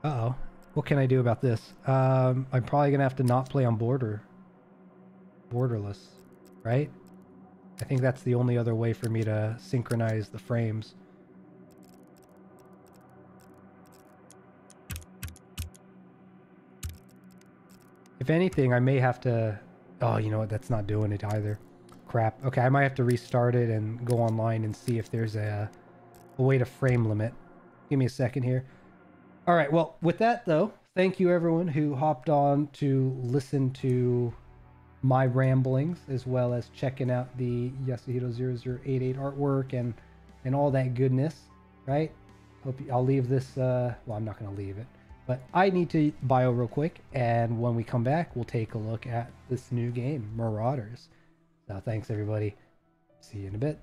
Uh-oh. What can I do about this? I'm probably gonna have to not play on borderless, right? I think that's the only other way for me to synchronize the frames. If anything, I may have to... Oh, you know what? That's not doing it either. Crap. Okay, I might have to restart it and go online and see if there's a way to frame limit. Give me a second here. All right, well, with that, though, thank you everyone who hopped on to listen to my ramblings, as well as checking out the Yasuhiro88ch artwork and all that goodness, right? Hope I'll leave this, well, I'm not going to leave it, but I need to bio real quick, and when we come back, we'll take a look at this new game, Marauders. So thanks, everybody. See you in a bit.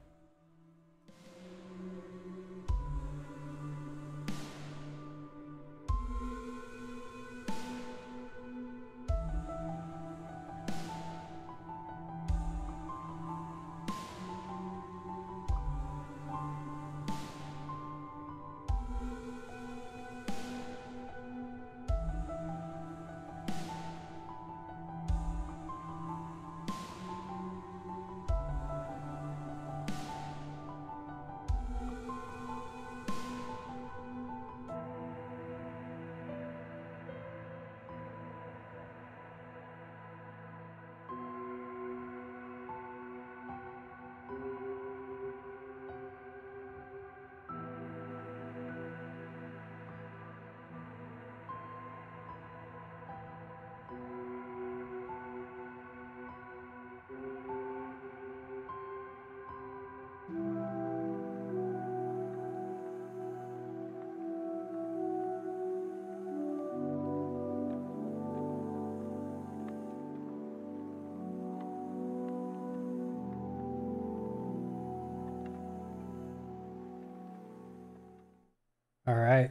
All right,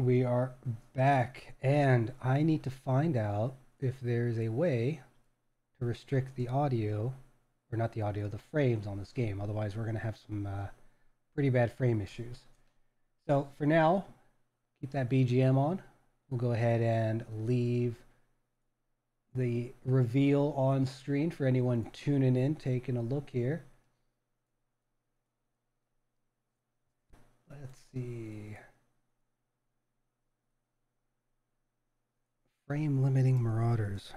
we are back, and I need to find out if there's a way to restrict the audio, or not the audio, the frames on this game. Otherwise, we're going to have some pretty bad frame issues. So for now, keep that BGM on. We'll go ahead and leave the reveal on screen for anyone tuning in, taking a look here. Let's see. Frame limiting Marauders.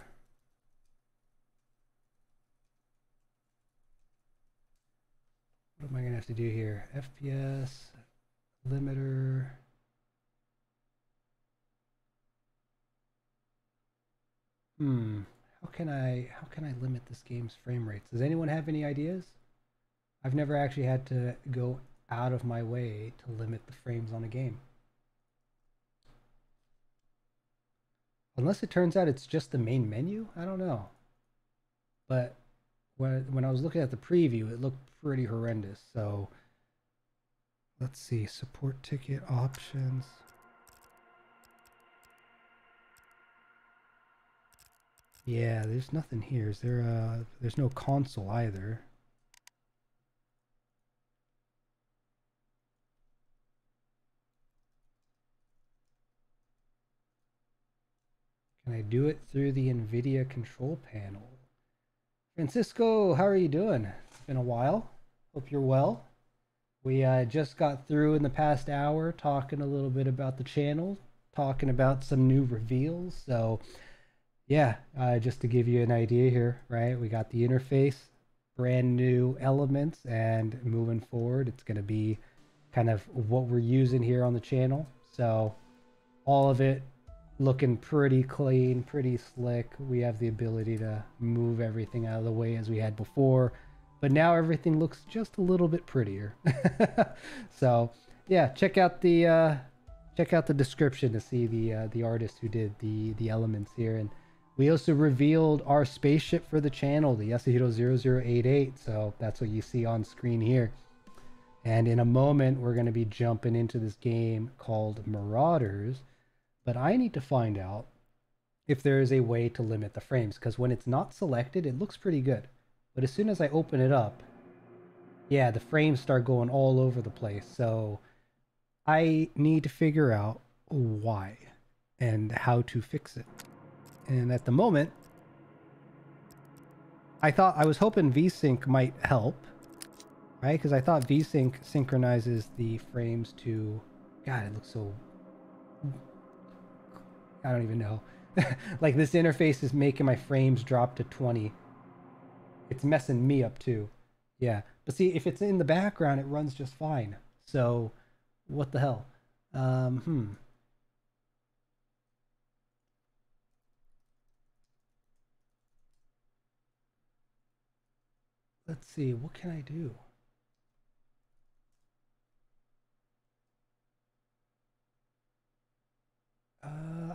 What am I going to have to do here? FPS limiter. How can I limit this game's frame rates? Does anyone have any ideas? I've never actually had to go out of my way to limit the frames on a game. Unless it turns out it's just the main menu, I don't know. But when I was looking at the preview, it looked pretty horrendous. So let's see, support ticket options. Yeah, there's nothing here. Is there there's no console either. Can I do it through the NVIDIA control panel? Francisco, how are you doing? It's been a while. Hope you're well. We just got through in the past hour talking a little bit about the channel, talking about some new reveals. So yeah, just to give you an idea here, right? We got the interface, brand new elements, and moving forward, it's going to be kind of what we're using here on the channel. So all of it looking pretty clean, pretty slick. We have the ability to move everything out of the way as we had before, but now everything looks just a little bit prettier. So yeah, check out the description to see the artist who did the elements here. And we also revealed our spaceship for the channel, the Yasuhiro88ch. So that's what you see on screen here. And in a moment, we're going to be jumping into this game called Marauders. But I need to find out if there is a way to limit the frames, because when it's not selected, it looks pretty good. But as soon as I open it up, yeah, the frames start going all over the place. So I need to figure out why and how to fix it. And at the moment, I was hoping VSync might help, right? Because I thought VSync synchronizes the frames to, God, it looks so, I don't even know. Like this interface is making my frames drop to 20. It's messing me up too. Yeah. But see, if it's in the background, it runs just fine. So what the hell? Let's see, what can I do?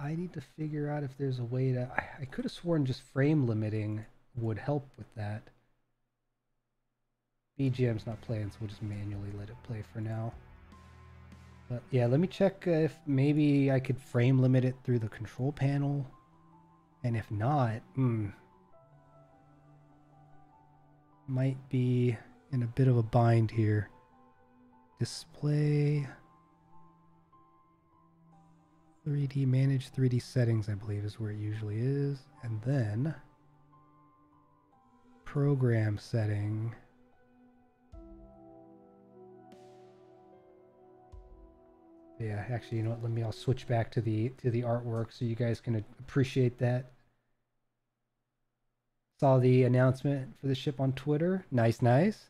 I need to figure out if there's a way to... I could have sworn just frame limiting would help with that. BGM's not playing, so we'll just manually let it play for now. But yeah, let me check if maybe I could frame limit it through the control panel. And if not, might be in a bit of a bind here. Display... 3D manage 3D settings, I believe is where it usually is. And then program setting. Yeah, actually, you know what? I'll switch back to the artwork so you guys can appreciate that. Saw the announcement for the ship on Twitter. Nice, nice.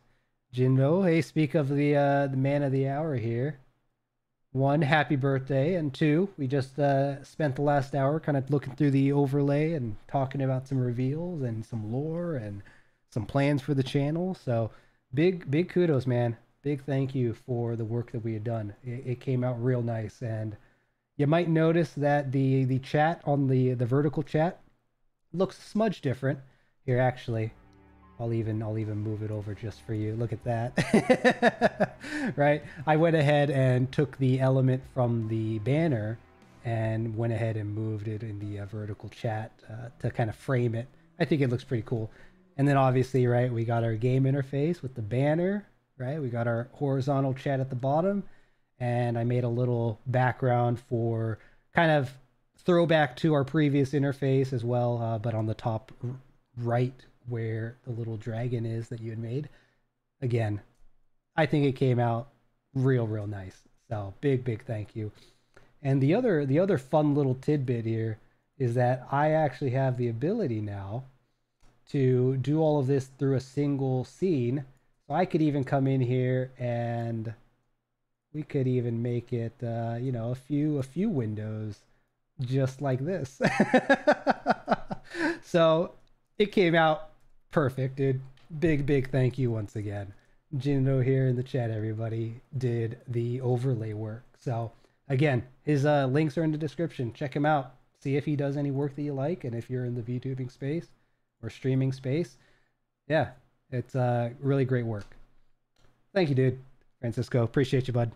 Jinrou, hey, speak of the man of the hour here. 1, happy birthday, and 2, we just spent the last hour kind of looking through the overlay and talking about some reveals and some lore and some plans for the channel. So big kudos, man. Big thank you for the work that we had done. It came out real nice, and you might notice that the chat on the vertical chat looks a smudge different. Here, actually, I'll even move it over just for you. Look at that. Right? I went ahead and took the element from the banner and went ahead and moved it in the vertical chat to kind of frame it. I think it looks pretty cool. And then obviously, right, we got our game interface with the banner, right? We got our horizontal chat at the bottom, and I made a little background for kind of throwback to our previous interface as well, but on the top right where the little dragon is that you had made. Again, I think it came out real nice. So big thank you. And the other fun little tidbit here is that I actually have the ability now to do all of this through a single scene. So I could even come in here and we could even make it, you know, a few windows just like this. So it came out perfect, dude. Big thank you once again. Jinrou here in the chat, everybody, did the overlay work. So again, his links are in the description. Check him out. See if he does any work that you like, and if you're in the VTubing space or streaming space, yeah, it's really great work. Thank you, dude. Francisco, appreciate you, bud.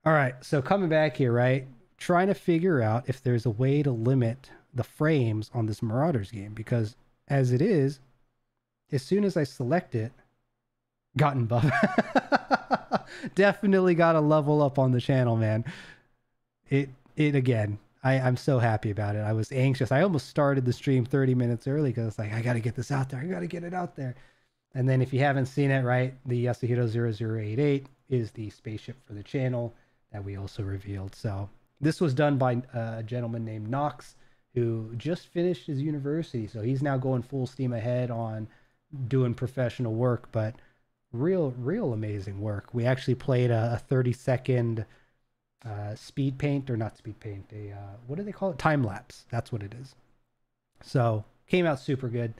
All right, so coming back here, right? Trying to figure out if there's a way to limit the frames on this Marauders game, because as it is, as soon as I select it, gotten buff. Definitely got to level up on the channel, man. It again, I'm so happy about it. I was anxious. I almost started the stream 30 minutes early because it's like, I got to get this out there. I got to get it out there. And then if you haven't seen it, right, the Yasuhiro88ch is the spaceship for the channel that we also revealed. So this was done by a gentleman named Knox, who just finished his university. So he's now going full steam ahead on doing professional work, but real amazing work. We actually played a 30-second speed paint, or not speed paint, a what do they call it? Time-lapse. That's what it is. So came out super good.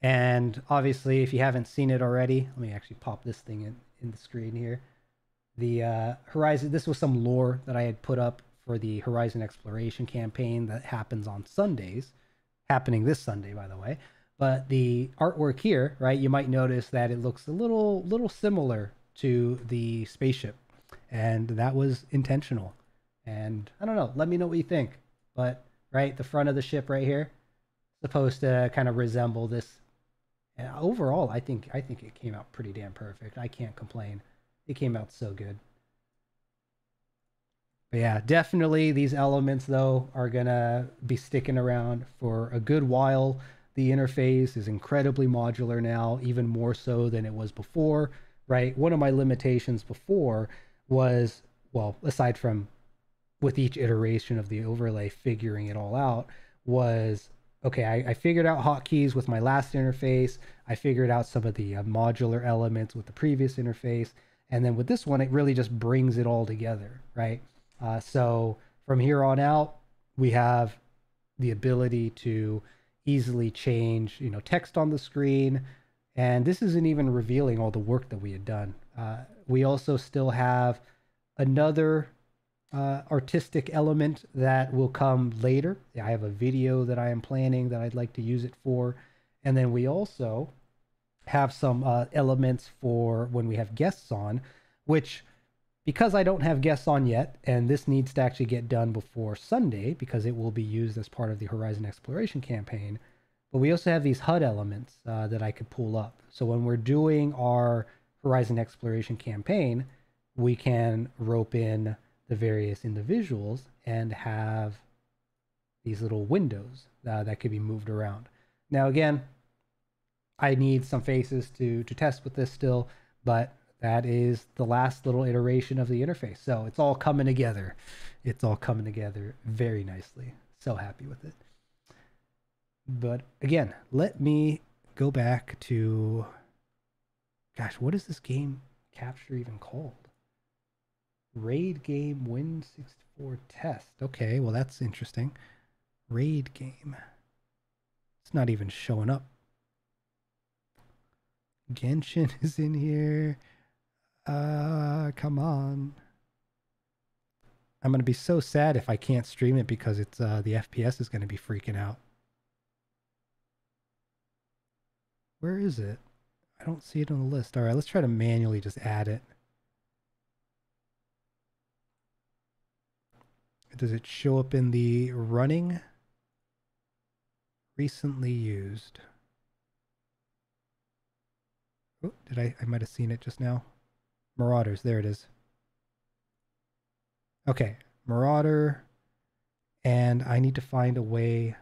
And obviously, if you haven't seen it already, let me actually pop this thing in the screen here. The Horizon, this was some lore that I had put up for the Horizon Exploration campaign that happens on Sundays, happening this Sunday, by the way. But the artwork here, right, you might notice that it looks a little similar to the spaceship, and that was intentional. And I don't know, let me know what you think. But right, the front of the ship right here, supposed to kind of resemble this. And overall, I think it came out pretty damn perfect. I can't complain. It came out so good. But yeah, definitely these elements though are gonna be sticking around for a good while. The interface is incredibly modular now, even more so than it was before, right? One of my limitations before was, well, aside from with each iteration of the overlay figuring it all out, was, okay, I figured out hotkeys with my last interface. I figured out some of the modular elements with the previous interface. And then with this one, it really just brings it all together, right? So from here on out, we have the ability to easily change, you know, text on the screen. And this isn't even revealing all the work that we had done. We also still have another artistic element that will come later. I have a video that I am planning that I'd like to use it for. And then we also have some elements for when we have guests on, which, because I don't have guests on yet, and this needs to actually get done before Sunday because it will be used as part of the Horizon Exploration campaign. But we also have these HUD elements that I could pull up. So when we're doing our Horizon Exploration campaign, we can rope in the various individuals and have these little windows that could be moved around. Now, again, I need some faces to test with this still, but that is the last little iteration of the interface. So it's all coming together. It's all coming together very nicely. So happy with it. But again, let me go back to, gosh, what is this game capture even called? Raid game Win64 test. Okay, well that's interesting. Raid game. It's not even showing up. Genshin is in here. Come on. I'm going to be so sad if I can't stream it because it's the FPS is going to be freaking out. Where is it? I don't see it on the list. All right, let's try to manually just add it. does it show up in the running? Recently used. Oh, did I might have seen it just now. Marauders, there it is. Okay, Marauder, and I need to find a way.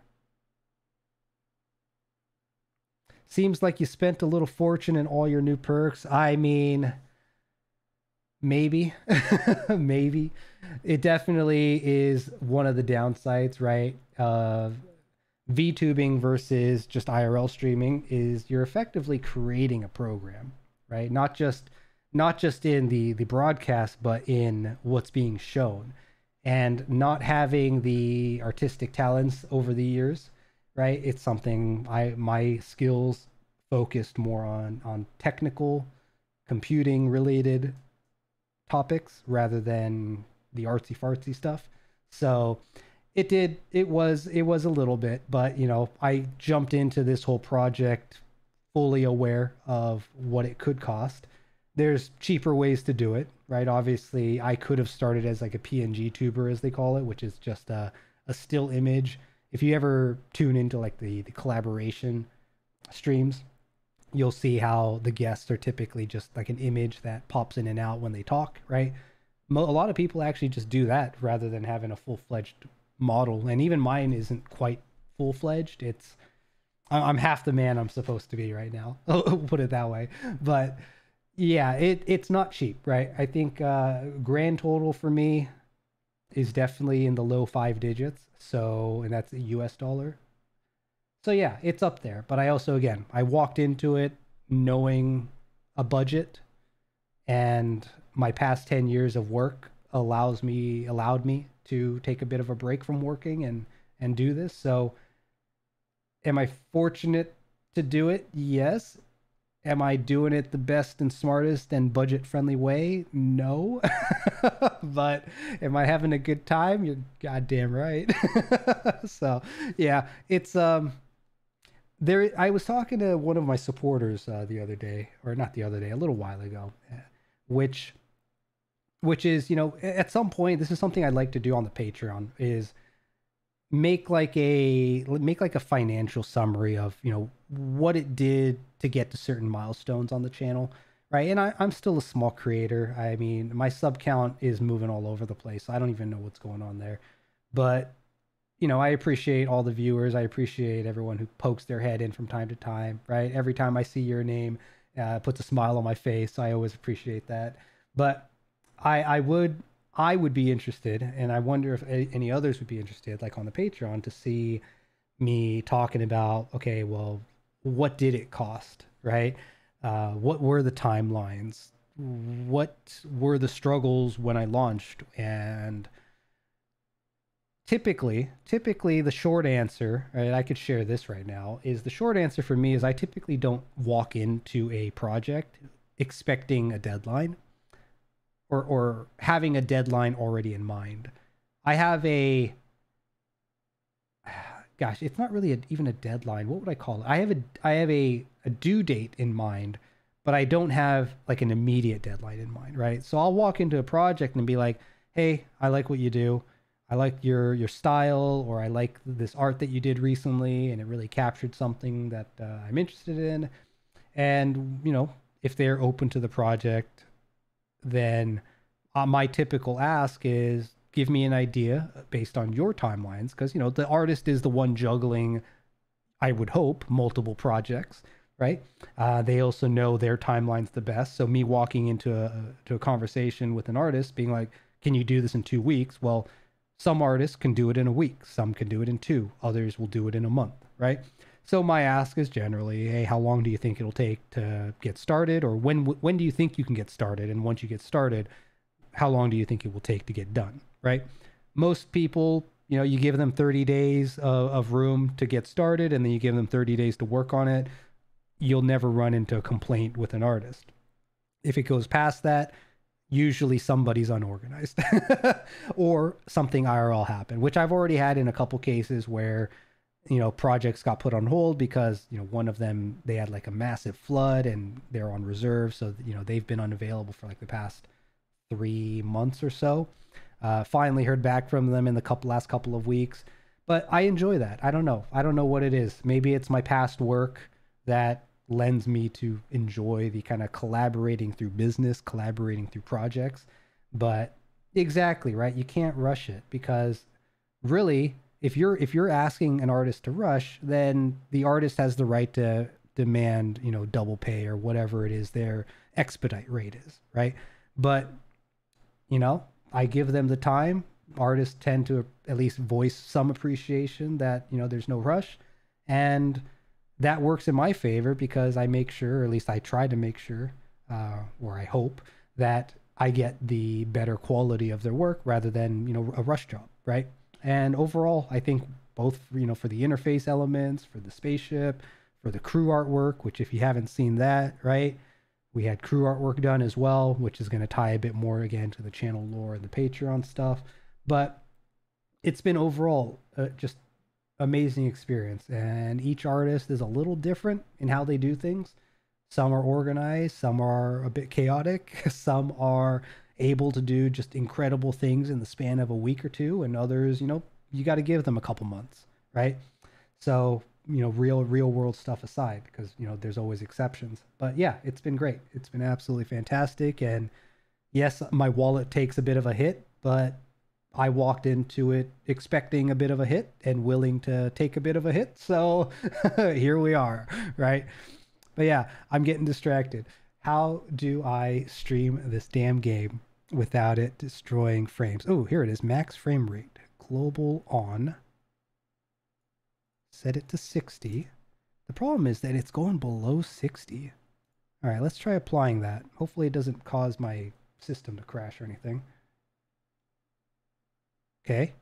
Seems like you spent a little fortune in all your new perks. I mean, maybe, maybe. It definitely is one of the downsides, right? VTubing versus just IRL streaming is you're effectively creating a program, right? Not just in the broadcast, but in what's being shown, and not having the artistic talents over the years, right? It's something my skills focused more on technical computing related topics rather than the artsy fartsy stuff. So it was a little bit, but you know, I jumped into this whole project fully aware of what it could cost. There's cheaper ways to do it, right? Obviously, I could have started as like a PNG tuber, as they call it, which is just a still image. If you ever tune into like the collaboration streams, you'll see how the guests are typically just like an image that pops in and out when they talk, right? A lot of people actually just do that rather than having a full-fledged model. And even mine isn't quite full-fledged. I'm half the man I'm supposed to be right now. Put it that way. But yeah, it's not cheap, right? I think grand total for me is definitely in the low 5 digits. So, and that's a US dollar. So yeah, it's up there. But I also, again, I walked into it knowing a budget, and my past 10 years of work allowed me to take a bit of a break from working and do this. So am I fortunate to do it? Yes. Am I doing it the best and smartest and budget friendly way? No. But am I having a good time? You're goddamn right. So yeah, it's there. I was talking to one of my supporters the other day, or not the other day, a little while ago, which is, you know, at some point, this is something I'd like to do on the Patreon, is make like a financial summary of, you know, what it did to get to certain milestones on the channel, right? And I'm still a small creator. I mean, my sub count is moving all over the place. I don't even know what's going on there. But, you know, I appreciate all the viewers. I appreciate everyone who pokes their head in from time to time, right? Every time I see your name, puts a smile on my face. I always appreciate that. But I would be interested, and I wonder if any others would be interested, like on the Patreon, to see me talking about, okay, well, what did it cost, right? What were the timelines? What were the struggles when I launched? And typically the short answer, right, I could share this right now, is the short answer for me is I typically don't walk into a project expecting a deadline, or having a deadline already in mind. I have a, gosh, it's not really even a deadline. What would I call it? I have a due date in mind, but I don't have like an immediate deadline in mind, right? So I'll walk into a project and be like, hey, I like what you do. I like your style, or I like this art that you did recently, and it really captured something that I'm interested in. And, you know, if they're open to the project, then my typical ask is, give me an idea based on your timelines, because, you know, the artist is the one juggling, I would hope, multiple projects, right? They also know their timelines the best. So me walking into a conversation with an artist being like, can you do this in 2 weeks? Well, some artists can do it in a week, some can do it in 2, others will do it in a month, right? So my ask is generally, hey, how long do you think it'll take to get started? Or when do you think you can get started? And once you get started, how long do you think it will take to get done, right? Most people, you know, you give them 30 days of room to get started, and then you give them 30 days to work on it. You'll never run into a complaint with an artist. If it goes past that, usually somebody's unorganized or something IRL happened, which I've already had in a couple cases where, you know, projects got put on hold because, you know, one of them, they had like a massive flood and they're on reserve. So, you know, they've been unavailable for like the past 3 months or so. Finally heard back from them in the last couple of weeks. But I enjoy that. I don't know. I don't know what it is. Maybe it's my past work that lends me to enjoy the kind of collaborating through business, collaborating through projects. But exactly, right? You can't rush it, because really, if you're asking an artist to rush, then the artist has the right to demand, you know, double pay or whatever it is their expedite rate is, right? But, you know, I give them the time. Artists tend to at least voice some appreciation that, you know, there's no rush, and that works in my favor, because I make sure, or at least I try to make sure, or I hope that I get the better quality of their work rather than, you know, a rush job, right? And overall, I think both, you know, for the interface elements, for the spaceship, for the crew artwork, which if you haven't seen that, right, we had crew artwork done as well, which is going to tie a bit more again to the channel lore and the Patreon stuff. But it's been overall just amazing experience, and each artist is a little different in how they do things. Some are organized, some are a bit chaotic, some are able to do just incredible things in the span of a week or two, and others, you know, you got to give them a couple months, right? So, you know, real world stuff aside, because, you know, there's always exceptions. But yeah, it's been great. It's been absolutely fantastic. And yes, my wallet takes a bit of a hit, but I walked into it expecting a bit of a hit and willing to take a bit of a hit. So here we are, right? But yeah, I'm getting distracted. How do I stream this damn game without it destroying frames? Oh, here it is. Max frame rate. Global on. Set it to 60. The problem is that it's going below 60. All right, let's try applying that. Hopefully it doesn't cause my system to crash or anything. Okay.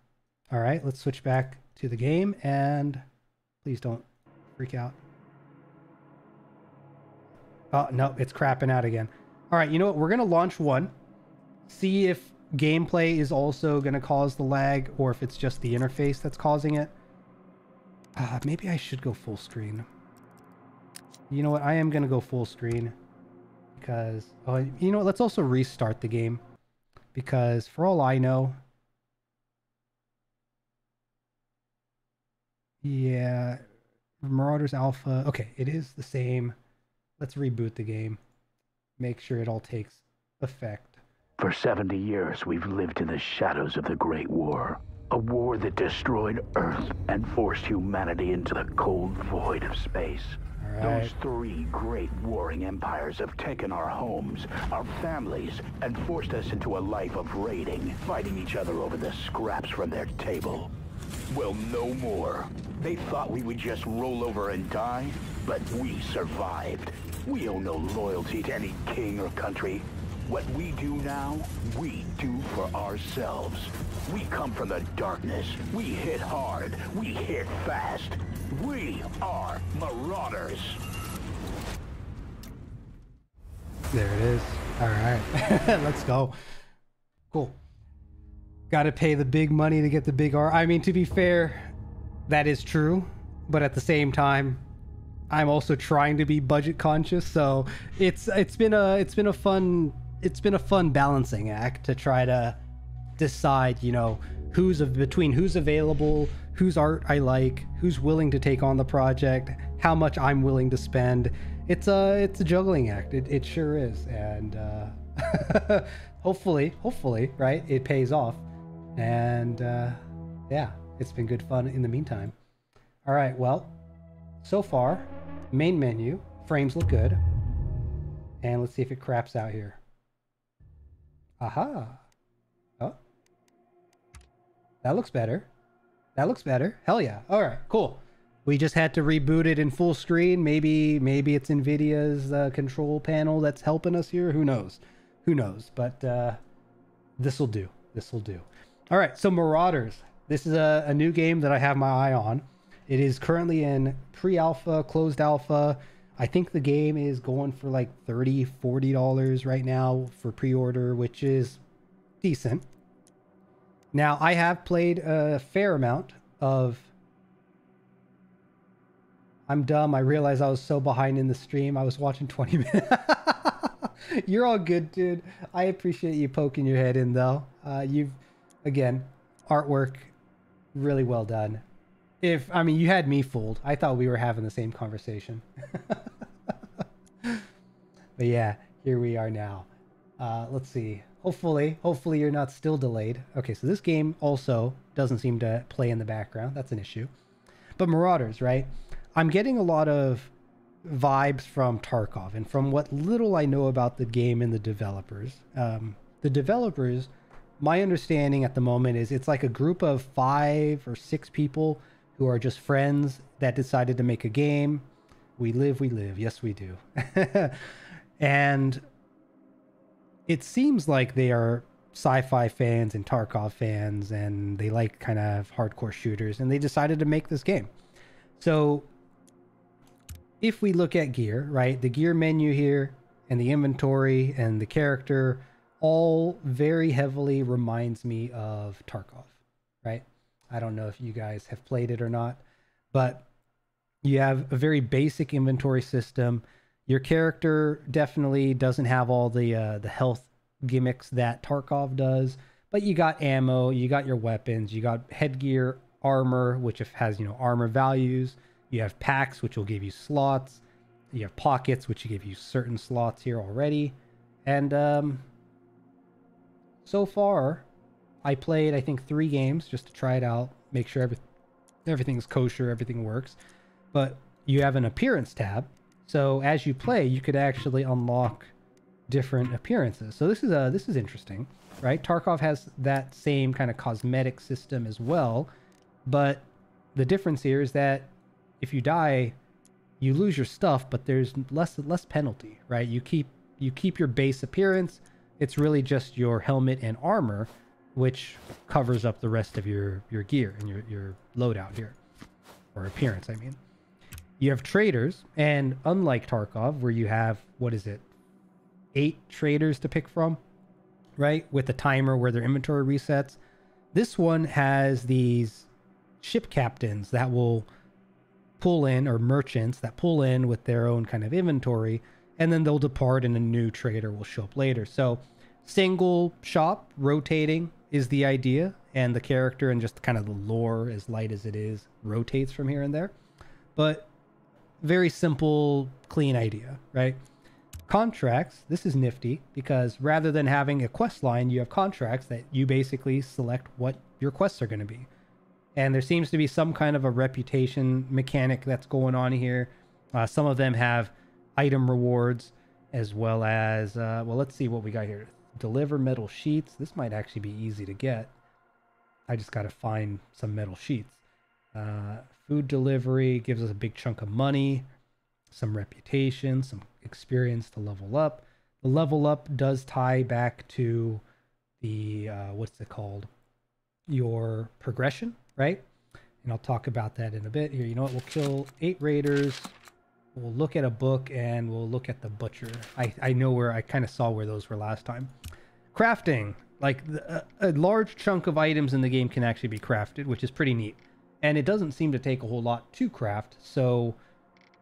All right, let's switch back to the game, and please don't freak out. Oh, no, it's crapping out again. All right, you know what? We're going to launch one. See if gameplay is also going to cause the lag, or if it's just the interface that's causing it. Maybe I should go full screen. You know what? I am going to go full screen because... Oh, you know what? Let's also restart the game, because for all I know... Yeah, Marauders Alpha. Okay, it is the same. Let's reboot the game. Make sure it all takes effect. For 70 years, we've lived in the shadows of the Great War. A war that destroyed Earth and forced humanity into the cold void of space. Right. Those three great warring empires have taken our homes, our families, and forced us into a life of raiding, fighting each other over the scraps from their table. Well, no more. They thought we would just roll over and die, but we survived. We owe no loyalty to any king or country. What we do now, we do for ourselves. We come from the darkness. We hit hard. We hit fast. We are Marauders. There it is. All right. Let's go. Cool. Got to pay the big money to get the big R. I mean, to be fair, that is true. But at the same time, I'm also trying to be budget conscious. So it's been a fun balancing act to try to decide, you know, between who's available, whose art I like, who's willing to take on the project, how much I'm willing to spend. It's a juggling act. It sure is. And hopefully, right, it pays off. And yeah, it's been good fun in the meantime. All right, well, so far, main menu, frames look good. And let's see if it craps out here. Aha. Oh. That looks better. That looks better. Hell yeah. All right, cool. We just had to reboot it in full screen. Maybe it's NVIDIA's control panel that's helping us here. Who knows? Who knows? But this will do. This will do. All right, so Marauders. This is a new game that I have my eye on. It is currently in pre-alpha, closed alpha. I think the game is going for like $30, $40 right now for pre-order, which is decent. Now, I have played a fair amount of... I'm dumb. I realized I was so behind in the stream. I was watching 20 minutes. You're all good, dude. I appreciate you poking your head in, though. Again, artwork, really well done. I mean, you had me fooled. I thought we were having the same conversation. But yeah, here we are now. Let's see. Hopefully you're not still delayed. Okay, so this game also doesn't seem to play in the background. That's an issue. But Marauders, right? I'm getting a lot of vibes from Tarkov, and from what little I know about the game and the developers. My understanding at the moment is it's like a group of 5 or 6 people who are just friends that decided to make a game. We live. Yes, we do. And it seems like they are sci-fi fans and Tarkov fans, and they like kind of hardcore shooters, and they decided to make this game. So if we look at gear, right, the gear menu here and the inventory and the character all very heavily reminds me of Tarkov, right? I don't know if you guys have played it or not, but you have a very basic inventory system. Your character definitely doesn't have all the health gimmicks that Tarkov does, but you got ammo, you got your weapons, you got headgear, armor, which has, you know, armor values. You have packs, which will give you slots. You have pockets, which will give you certain slots here already. And so far, I played, I think, 3 games just to try it out, make sure everything's kosher, everything works. But you have an appearance tab. So as you play, you could actually unlock different appearances. So this is interesting, right? Tarkov has that same kind of cosmetic system as well, but the difference here is that if you die, you lose your stuff, but there's less penalty, right? You keep your base appearance. It's really just your helmet and armor, which covers up the rest of your gear and your loadout here, or appearance, I mean. You have traders, and unlike Tarkov, where you have, 8 traders to pick from, right? With a timer where their inventory resets. This one has these ship captains that will pull in, or merchants that pull in with their own kind of inventory, and then they'll depart and a new trader will show up later. So single shop rotating is the idea, and the character and just kind of the lore, as light as it is, rotates from here and there. But very simple, clean idea, right? Contracts, this is nifty because rather than having a quest line, you have contracts that you basically select what your quests are going to be. And there seems to be some kind of a reputation mechanic that's going on here. Some of them have item rewards, as well as, well, let's see what we got here. Deliver metal sheets. This might actually be easy to get. I just got to find some metal sheets. Food delivery gives us a big chunk of money, some reputation, some experience to level up. The level up does tie back to the, what's it called? Your progression, right? And I'll talk about that in a bit here. You know what? We'll kill 8 raiders. We'll look at a book and we'll look at the butcher. I know where, I kind of saw where those were last time. Crafting. Like a large chunk of items in the game can actually be crafted, which is pretty neat. And it doesn't seem to take a whole lot to craft, so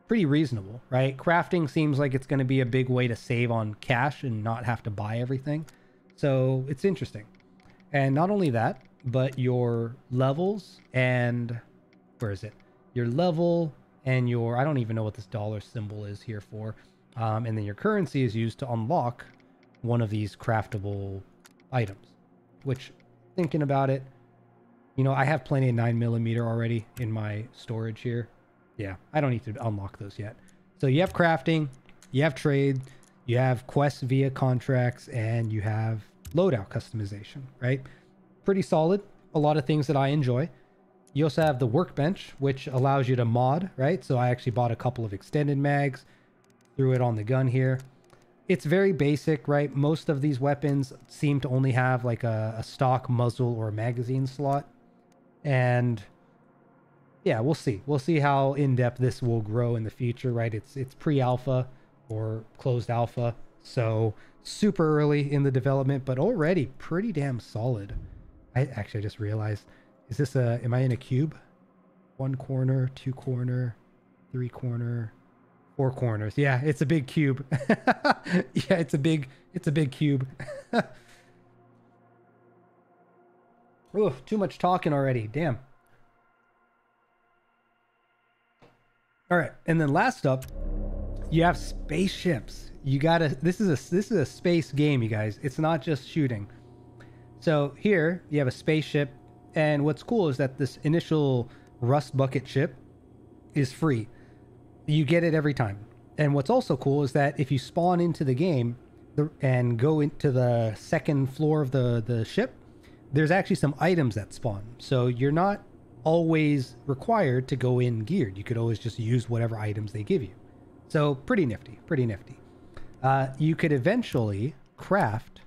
pretty reasonable, right? Crafting seems like it's going to be a big way to save on cash and not have to buy everything. So it's interesting. And not only that, but your levels and, where is it? Your level and your, I don't even know what this dollar symbol is here for. And then your currency is used to unlock one of these craftable items, which, thinking about it, you know, I have plenty of 9mm already in my storage here. Yeah, I don't need to unlock those yet. So you have crafting, you have trade, you have quests via contracts, and you have loadout customization, right? Pretty solid. A lot of things that I enjoy. You also have the workbench, which allows you to mod, right? So I actually bought a couple of extended mags, threw it on the gun here. It's very basic, right? Most of these weapons seem to only have like a stock muzzle or a magazine slot. And yeah, we'll see. We'll see how in-depth this will grow in the future, right? It's pre-alpha or closed alpha. So super early in the development, but already pretty damn solid. I just realized, is this am I in a cube? 1 corner, 2 corner, 3 corner, 4 corners. Yeah, it's a big cube. Yeah, it's a big cube. Oof, too much talking already. Damn. All right, and then last up, you have spaceships. You gotta. This is a space game, you guys. It's not just shooting. So here you have a spaceship, and what's cool is that this initial rust bucket ship is free. You get it every time. And what's also cool is that if you spawn into the game and go into the second floor of the ship, there's actually some items that spawn. So you're not always required to go in geared. You could always just use whatever items they give you. So pretty nifty, pretty nifty. You could eventually craft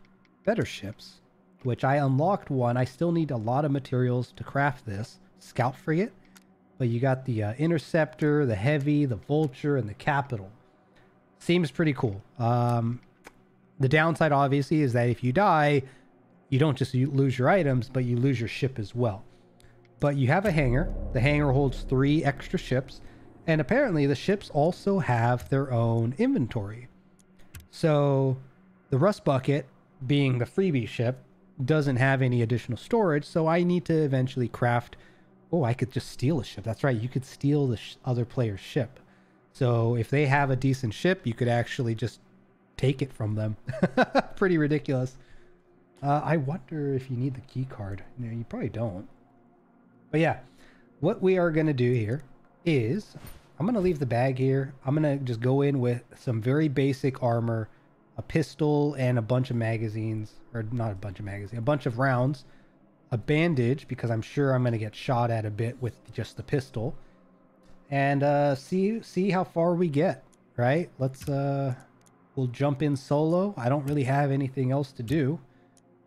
better ships, which I unlocked one. I still need a lot of materials to craft this scout frigate, but you got the interceptor, the heavy, the vulture, and the capital. Seems pretty cool. The downside obviously is that if you die, you don't just lose your items, but you lose your ship as well. But you have a hangar. The hangar holds 3 extra ships, and apparently the ships also have their own inventory. So the rust bucket, being the freebie ship, doesn't have any additional storage, so I need to eventually craft. Oh, I could just steal a ship. That's right, you could steal the other player's ship. So if they have a decent ship, you could actually just take it from them. Pretty ridiculous. I wonder if you need the key card. No, you probably don't. But yeah, what we are going to do here is I'm going to leave the bag here. I'm going to just go in with some very basic armor, a pistol, and a bunch of magazines. Or not a bunch of magazines, a bunch of rounds. A bandage, because I'm sure I'm going to get shot at a bit with just the pistol. And see how far we get, right? Let's we'll jump in solo. I don't really have anything else to do,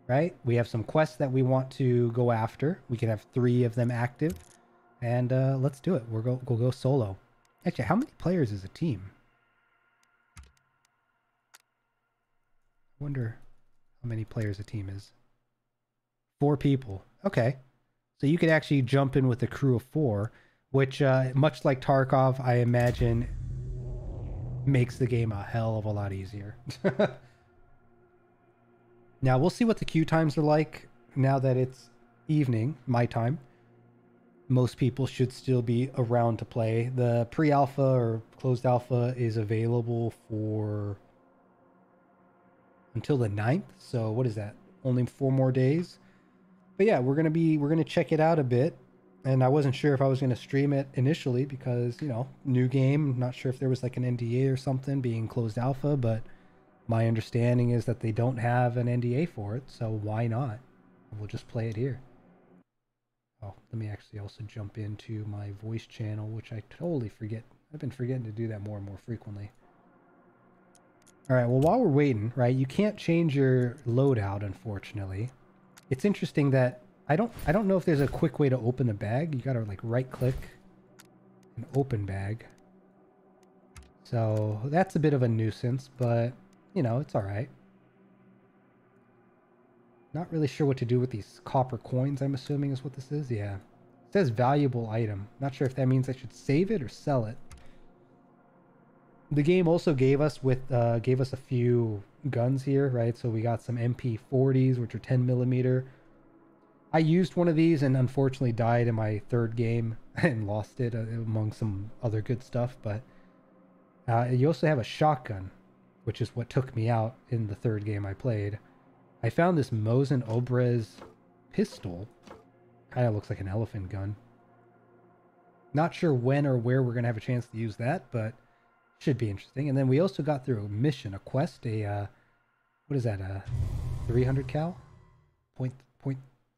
right? We have some quests that we want to go after. We can have 3 of them active, and let's do it. We'll go solo. Actually, how many players is a team? I wonder how many players a team is. 4 people. Okay, so you could actually jump in with a crew of 4. Which, much like Tarkov, I imagine makes the game a hell of a lot easier. Now, we'll see what the queue times are like now that it's evening, my time. Most people should still be around to play. The pre-alpha or closed alpha is available for until the 9th. So what is that? Only 4 more days. But yeah, we're gonna check it out a bit. And I wasn't sure if I was going to stream it initially because, you know, new game. Not sure if there was like an NDA or something being closed alpha, but my understanding is that they don't have an NDA for it, so why not? We'll just play it here. Oh, let me actually also jump into my voice channel, which I totally forget. I've been forgetting to do that more and more frequently. All right, well, while we're waiting, right, you can't change your loadout, unfortunately. It's interesting that I don't know if there's a quick way to open the bag. You gotta like right click and open bag. So that's a bit of a nuisance, but you know, it's all right. Not really sure what to do with these copper coins, I'm assuming is what this is. Yeah. It says valuable item. Not sure if that means I should save it or sell it. The game also gave us a few guns here, right? So we got some MP40s, which are 10mm. I used one of these and unfortunately died in my 3rd game and lost it among some other good stuff. But you also have a shotgun, which is what took me out in the 3rd game I played. I found this Mosin Obrez pistol. Kind of looks like an elephant gun. Not sure when or where we're going to have a chance to use that, but should be interesting. And then we also got through a mission, a quest, what is that, a 300 cal? Point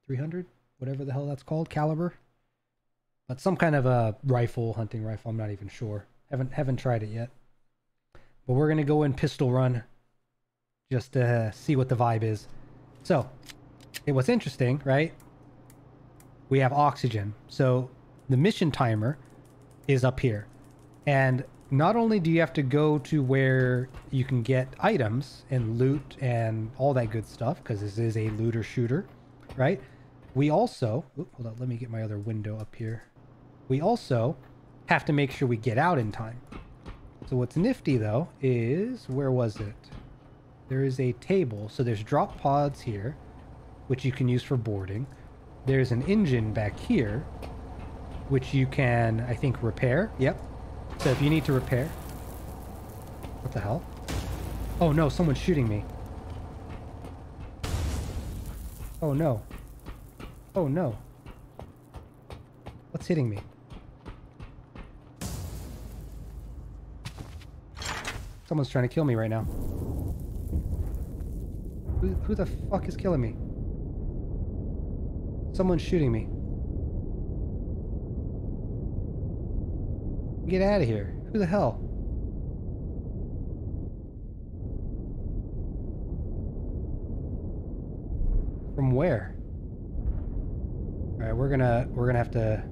300, whatever the hell that's called, caliber. But some kind of a rifle, hunting rifle. I'm not even sure. Haven't tried it yet. But we're gonna go in pistol run, just to see what the vibe is. So, what's interesting, right? We have oxygen. So the mission timer is up here, and not only do you have to go to where you can get items and loot and all that good stuff, because this is a looter shooter, right? We also, hold on, let me get my other window up here. We also have to make sure we get out in time. So what's nifty though is, where was it? There is a table. So there's drop pods here, which you can use for boarding. there's an engine back here, which you can, I think, repair. Yep. So if you need to repair... What the hell? Oh no, someone's shooting me. Oh no. Oh no. What's hitting me? Someone's trying to kill me right now. Who the fuck is killing me? Someone's shooting me. Get out of here. Who the hell? From where? Alright, we're gonna have to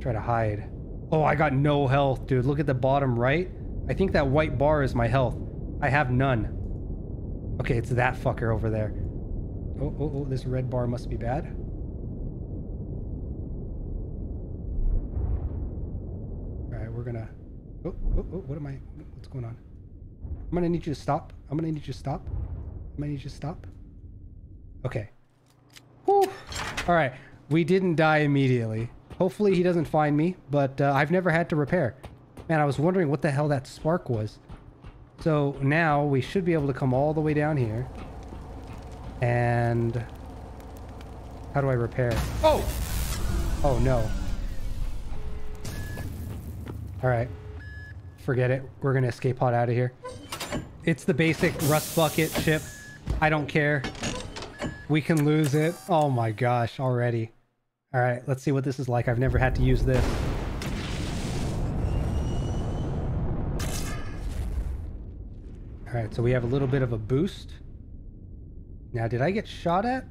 try to hide. Oh, I got no health, dude. Look at the bottom right. I think that white bar is my health. I have none. Okay, it's that fucker over there. Oh, this red bar must be bad. Alright, we're gonna... Oh, what am I... What's going on? I'm gonna need you to stop. I'm gonna need you to stop. I'm gonna need you to stop. Okay. Whew. Alright, we didn't die immediately. Hopefully he doesn't find me, but I've never had to repair. Man, I was wondering what the hell that spark was. So now we should be able to come all the way down here. And... How do I repair? Oh! Oh no. Alright. Forget it. We're gonna escape pod out of here. It's the basic rust bucket ship. I don't care. We can lose it. Oh my gosh, already. Alright, let's see what this is like. I've never had to use this. Alright, so we have a little bit of a boost. Now, did I get shot at?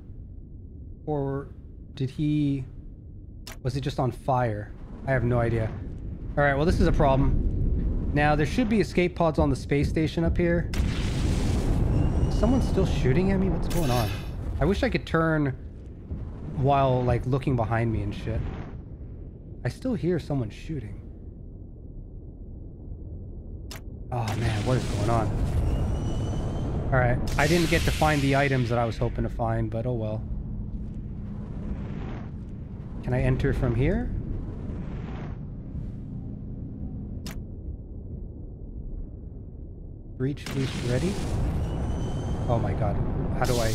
Or did he... Was he just on fire? I have no idea. Alright, well this is a problem. Now, there should be escape pods on the space station up here. Someone's still shooting at me? What's going on? I wish I could turn while, like, looking behind me and shit. I still hear someone shooting. Oh man, what is going on? Alright, I didn't get to find the items that I was hoping to find, but oh well. Can I enter from here? Breach boost ready? Oh my god. How do I...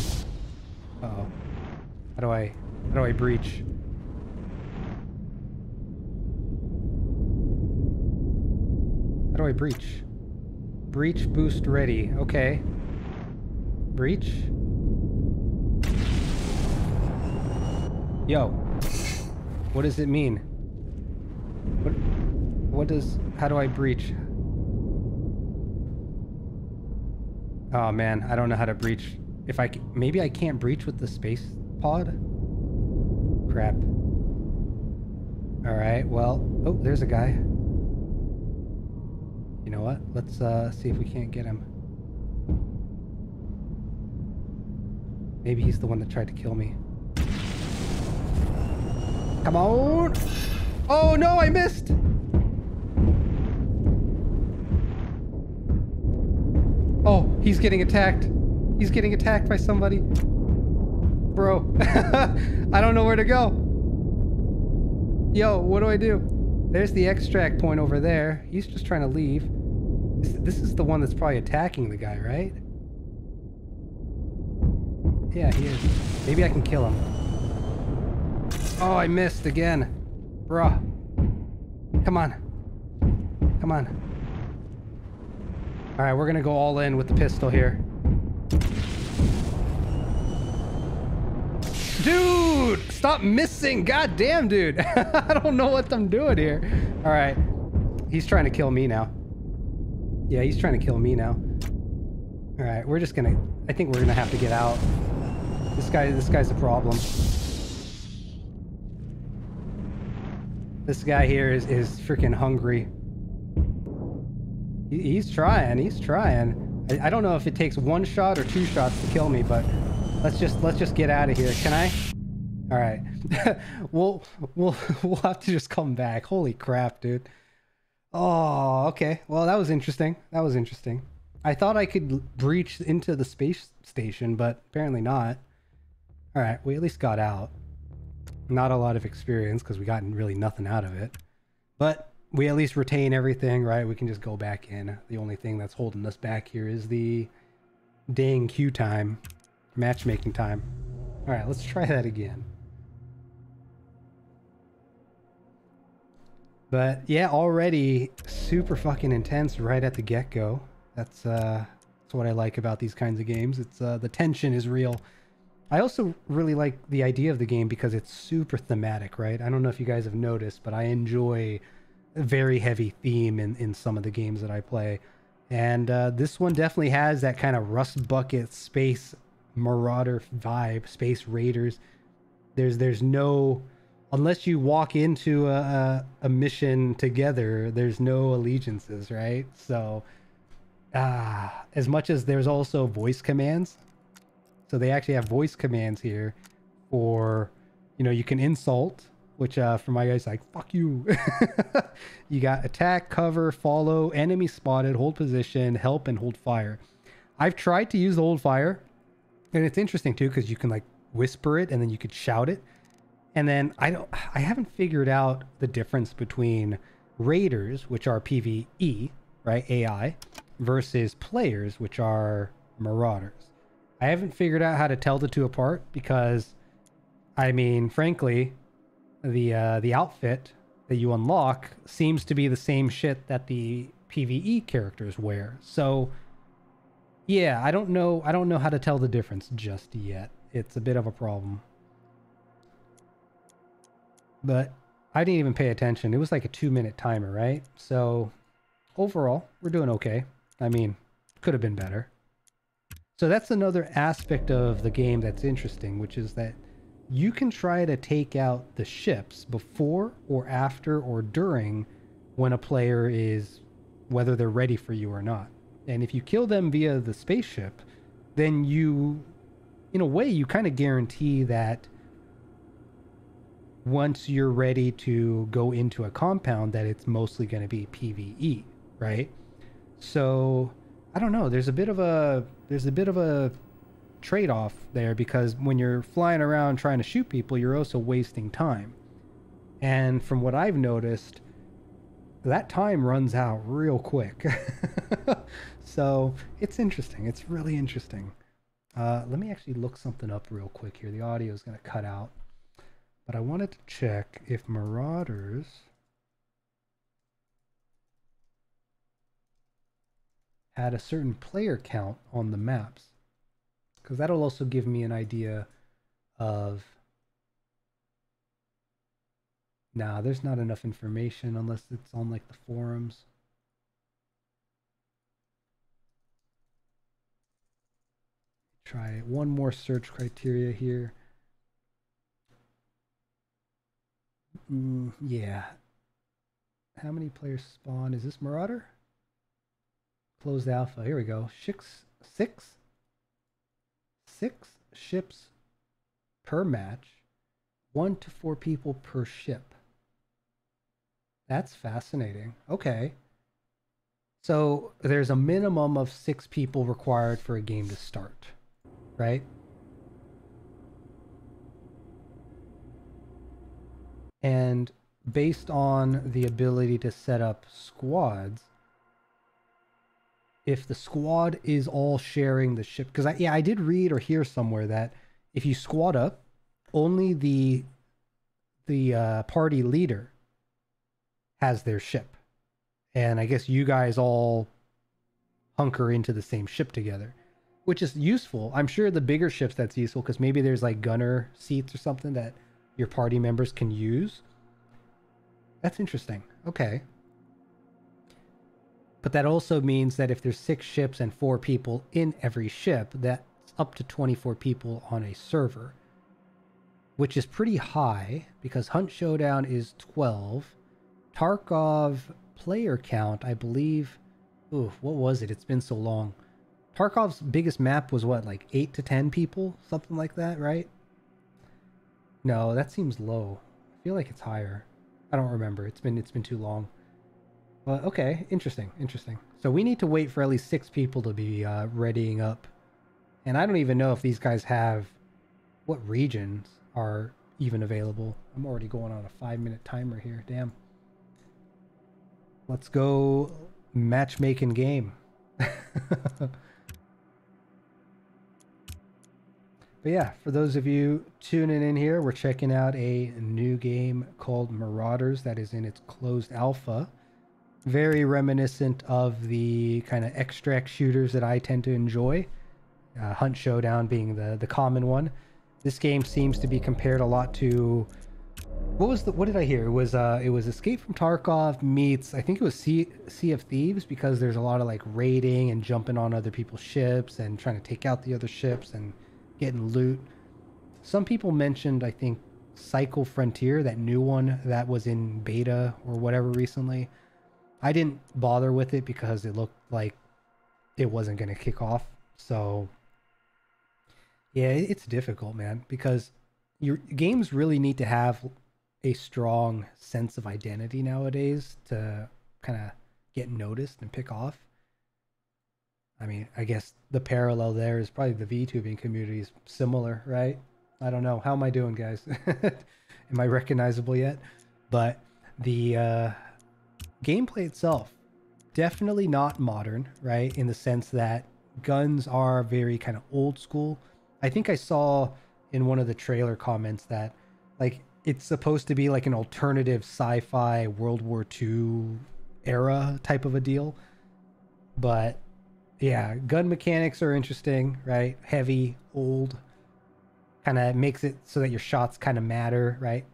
Uh-oh. How do I breach? How do I breach? Breach boost ready. Okay. Breach? Yo. What does it mean? What does... How do I breach? Oh man, I don't know how to breach. If I... Maybe I can't breach with the space pod? Crap. Alright, well... Oh, there's a guy. You know what? Let's see if we can't get him. Maybe he's the one that tried to kill me. Come on! Oh no, I missed! Oh, he's getting attacked. He's getting attacked by somebody. Bro, I don't know where to go. Yo, what do I do? There's the extract point over there. He's just trying to leave. This is the one that's probably attacking the guy, right? Yeah, he is. Maybe I can kill him. Oh, I missed again. Bruh. Come on. Come on. Alright, we're gonna go all in with the pistol here. Dude! Stop missing! God damn, dude! I don't know what I'm doing here. Alright. He's trying to kill me now. Yeah, he's trying to kill me now. Alright, we're just gonna... I think we're gonna have to get out. This guy's a problem. This guy here is freaking hungry. He's trying. I don't know if it takes one shot or two shots to kill me, but let's just get out of here. Can I? All right. we'll have to just come back. Holy crap, dude. Oh, okay. Well, that was interesting. I thought I could breach into the space station, but apparently not. All right, we at least got out. Not a lot of experience because we got really nothing out of it. But we at least retain everything, right? We can just go back in. The only thing that's holding us back here is the dang queue time, matchmaking time. All right, let's try that again. But yeah, already super fucking intense right at the get-go. That's what I like about these kinds of games. It's the tension is real. I also really like the idea of the game because it's super thematic, right? I don't know if you guys have noticed, but I enjoy a very heavy theme in some of the games that I play. And this one definitely has that kind of Rust Bucket space marauder vibe, space raiders. There's no... Unless you walk into a mission together, there's no allegiances, right? So, as much as there's also voice commands. So they actually have voice commands here for, you know, you can insult, which for my guys, like, fuck you. You got attack, cover, follow, enemy spotted, hold position, help, and hold fire. I've tried to use the hold fire, and it's interesting too, because you can like whisper it and then you could shout it. And then I haven't figured out the difference between raiders, which are PvE, right, AI, versus players, which are marauders. I haven't figured out how to tell the two apart because, I mean, frankly, the outfit that you unlock seems to be the same shit that the PvE characters wear. So, yeah, I don't know how to tell the difference just yet. It's a bit of a problem. But I didn't even pay attention. It was like a 2-minute timer, right? So overall, we're doing okay. I mean, could have been better. So that's another aspect of the game that's interesting, which is that you can try to take out the ships before or after or during when a player is, whether they're ready for you or not. And if you kill them via the spaceship, then you, in a way, you kind of guarantee that once you're ready to go into a compound that it's mostly going to be PvE, right? So I don't know, there's a bit of a trade-off there, because when you're flying around trying to shoot people, you're also wasting time. And from what I've noticed, that time runs out real quick. So it's interesting. It's really interesting. Let me actually look something up real quick here. The audio is going to cut out. But I wanted to check if Marauders had a certain player count on the maps, because that'll also give me an idea of... Nah, there's not enough information unless it's on like the forums. Try one more search criteria here. Yeah. How many players spawn? Is this Marauder? Closed alpha. Here we go. Six ships per match. 1 to 4 people per ship. That's fascinating. Okay. So there's a minimum of 6 people required for a game to start, right? And based on the ability to set up squads, if the squad is all sharing the ship, because I did read or hear somewhere that if you squad up, only the party leader has their ship. And I guess you guys all hunker into the same ship together, which is useful. I'm sure the bigger ships that's useful, because maybe there's like gunner seats or something that your party members can use. That's interesting. Okay. But that also means that if there's 6 ships and 4 people in every ship, that's up to 24 people on a server, which is pretty high, because Hunt Showdown is 12. Tarkov player count, I believe... Ooh, what was it? It's been so long. Tarkov's biggest map was what, like 8 to 10 people? Something like that, right? No, that seems low. I feel like it's higher. I don't remember. It's been too long. But okay, interesting. So we need to wait for at least 6 people to be readying up. And I don't even know if these guys have what regions are even available. I'm already going on a 5-minute timer here. Damn. Let's go matchmaking game. But yeah, for those of you tuning in here, we're checking out a new game called Marauders that is in its closed alpha. Very reminiscent of the kind of extract shooters that I tend to enjoy. Hunt Showdown being the common one. This game seems to be compared a lot to... What did I hear? It was Escape from Tarkov meets, I think it was Sea of Thieves, because there's a lot of like raiding and jumping on other people's ships and trying to take out the other ships and getting loot. Some people mentioned, I think, Cycle Frontier, that new one that was in beta or whatever recently. I didn't bother with it because it looked like it wasn't going to kick off. So yeah, it's difficult, man, because your games really need to have a strong sense of identity nowadays to kind of get noticed and pick off. I mean, I guess the parallel there is probably the vtubing community is similar, right? I don't know. How am I doing, guys? Am I recognizable yet? But the gameplay itself, definitely not modern, right? In the sense that guns are very kind of old school. I think I saw in one of the trailer comments that like it's supposed to be like an alternative sci-fi World War II era type of a deal. But yeah, gun mechanics are interesting, right? Heavy, old, kind of makes it so that your shots kind of matter, right?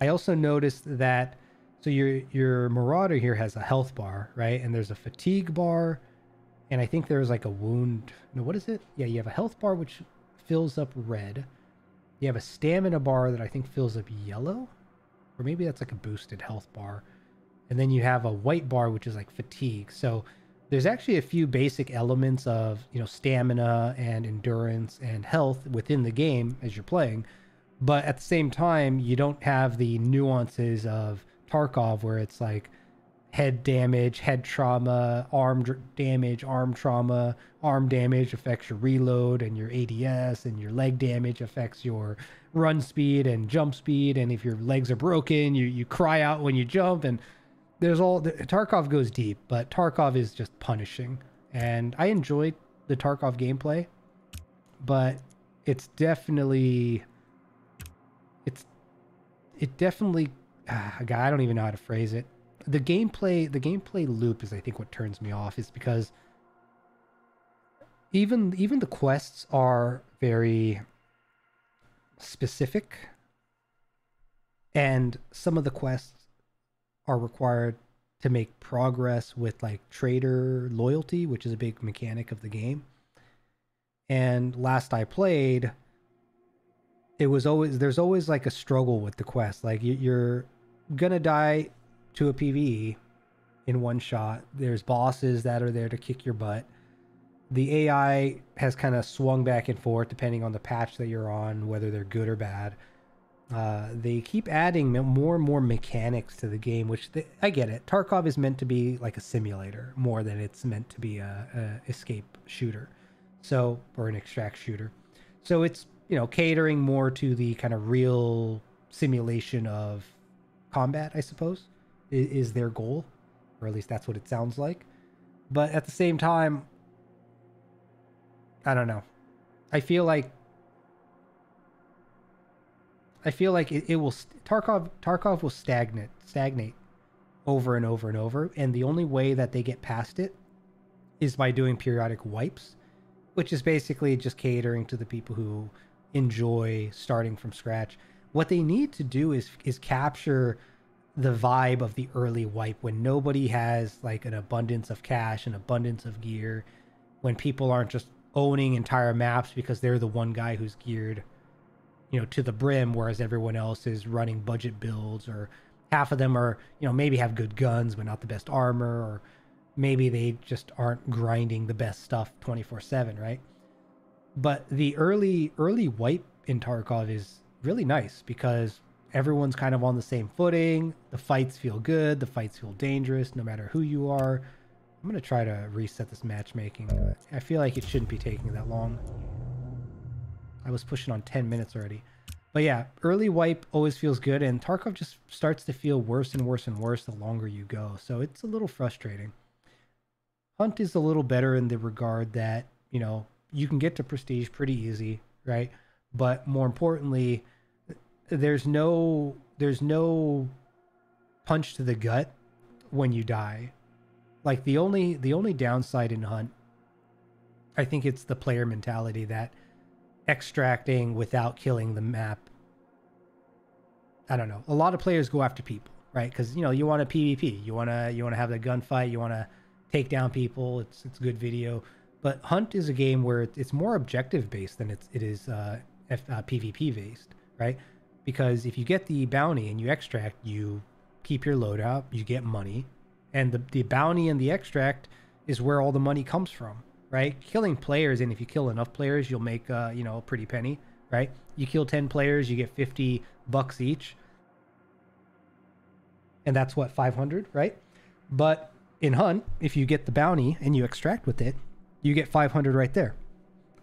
I also noticed that, so your Marauder here has a health bar, right? And there's a fatigue bar, and I think there's like a wound. No, what is it? Yeah, you have a health bar which fills up red. You have a stamina bar that I think fills up yellow, or maybe that's like a boosted health bar. And then you have a white bar which is like fatigue. So there's actually a few basic elements of, you know, stamina and endurance and health within the game as you're playing. But at the same time, you don't have the nuances of Tarkov where it's like head damage, head trauma, arm damage, arm trauma, arm damage affects your reload and your ADS, and your leg damage affects your run speed and jump speed. And if your legs are broken, you cry out when you jump. And there's all Tarkov goes deep, but Tarkov is just punishing. And I enjoyed the Tarkov gameplay, but it's definitely I don't even know how to phrase it. The gameplay loop is, I think, what turns me off, is because even the quests are very specific, and some of the quests are required to make progress with like trader loyalty, which is a big mechanic of the game. And last I played, there's always like a struggle with the quest. Like you're gonna die to a PvE in one shot. There's bosses that are there to kick your butt. The AI has kind of swung back and forth depending on the patch that you're on, whether they're good or bad. They keep adding more and more mechanics to the game, which I get it. Tarkov is meant to be like a simulator more than it's meant to be a escape shooter, or an extract shooter. So it's, you know, catering more to the kind of real simulation of combat, I suppose, is their goal, or at least that's what it sounds like. But at the same time, I don't know. I feel like it will Tarkov will stagnate over and over and over, and the only way that they get past it is by doing periodic wipes, which is basically just catering to the people who enjoy starting from scratch. What they need to do is capture the vibe of the early wipe, when nobody has like an abundance of cash, an abundance of gear, when people aren't just owning entire maps because they're the one guy who's geared, you know, to the brim, whereas everyone else is running budget builds, or half of them are, you know, maybe have good guns but not the best armor, or maybe they just aren't grinding the best stuff 24/7, right? But the early wipe in Tarkov is really nice because everyone's kind of on the same footing. The fights feel good. The fights feel dangerous no matter who you are. I'm going to try to reset this matchmaking. I feel like it shouldn't be taking that long. I was pushing on 10 minutes already. But yeah, early wipe always feels good, and Tarkov just starts to feel worse and worse and worse the longer you go. So it's a little frustrating. Hunt is a little better in the regard that, you know, you can get to prestige pretty easy, right? But more importantly, there's no punch to the gut when you die. Like the only downside in Hunt, I think it's the player mentality that extracting without killing the map. I don't know. A lot of players go after people, right? Because, you know, you want a PvP, you want to have the gunfight, you want to take down people. It's good video. But Hunt is a game where it's more objective based than it is PvP based, right? Because if you get the bounty and you extract, you keep your loadout, you get money, and the bounty and the extract is where all the money comes from, right? Killing players, and if you kill enough players, you'll make you know, a pretty penny, right? You kill 10 players, you get $50 each, and that's what, 500, right? But in Hunt, if you get the bounty and you extract with it, you get 500 right there.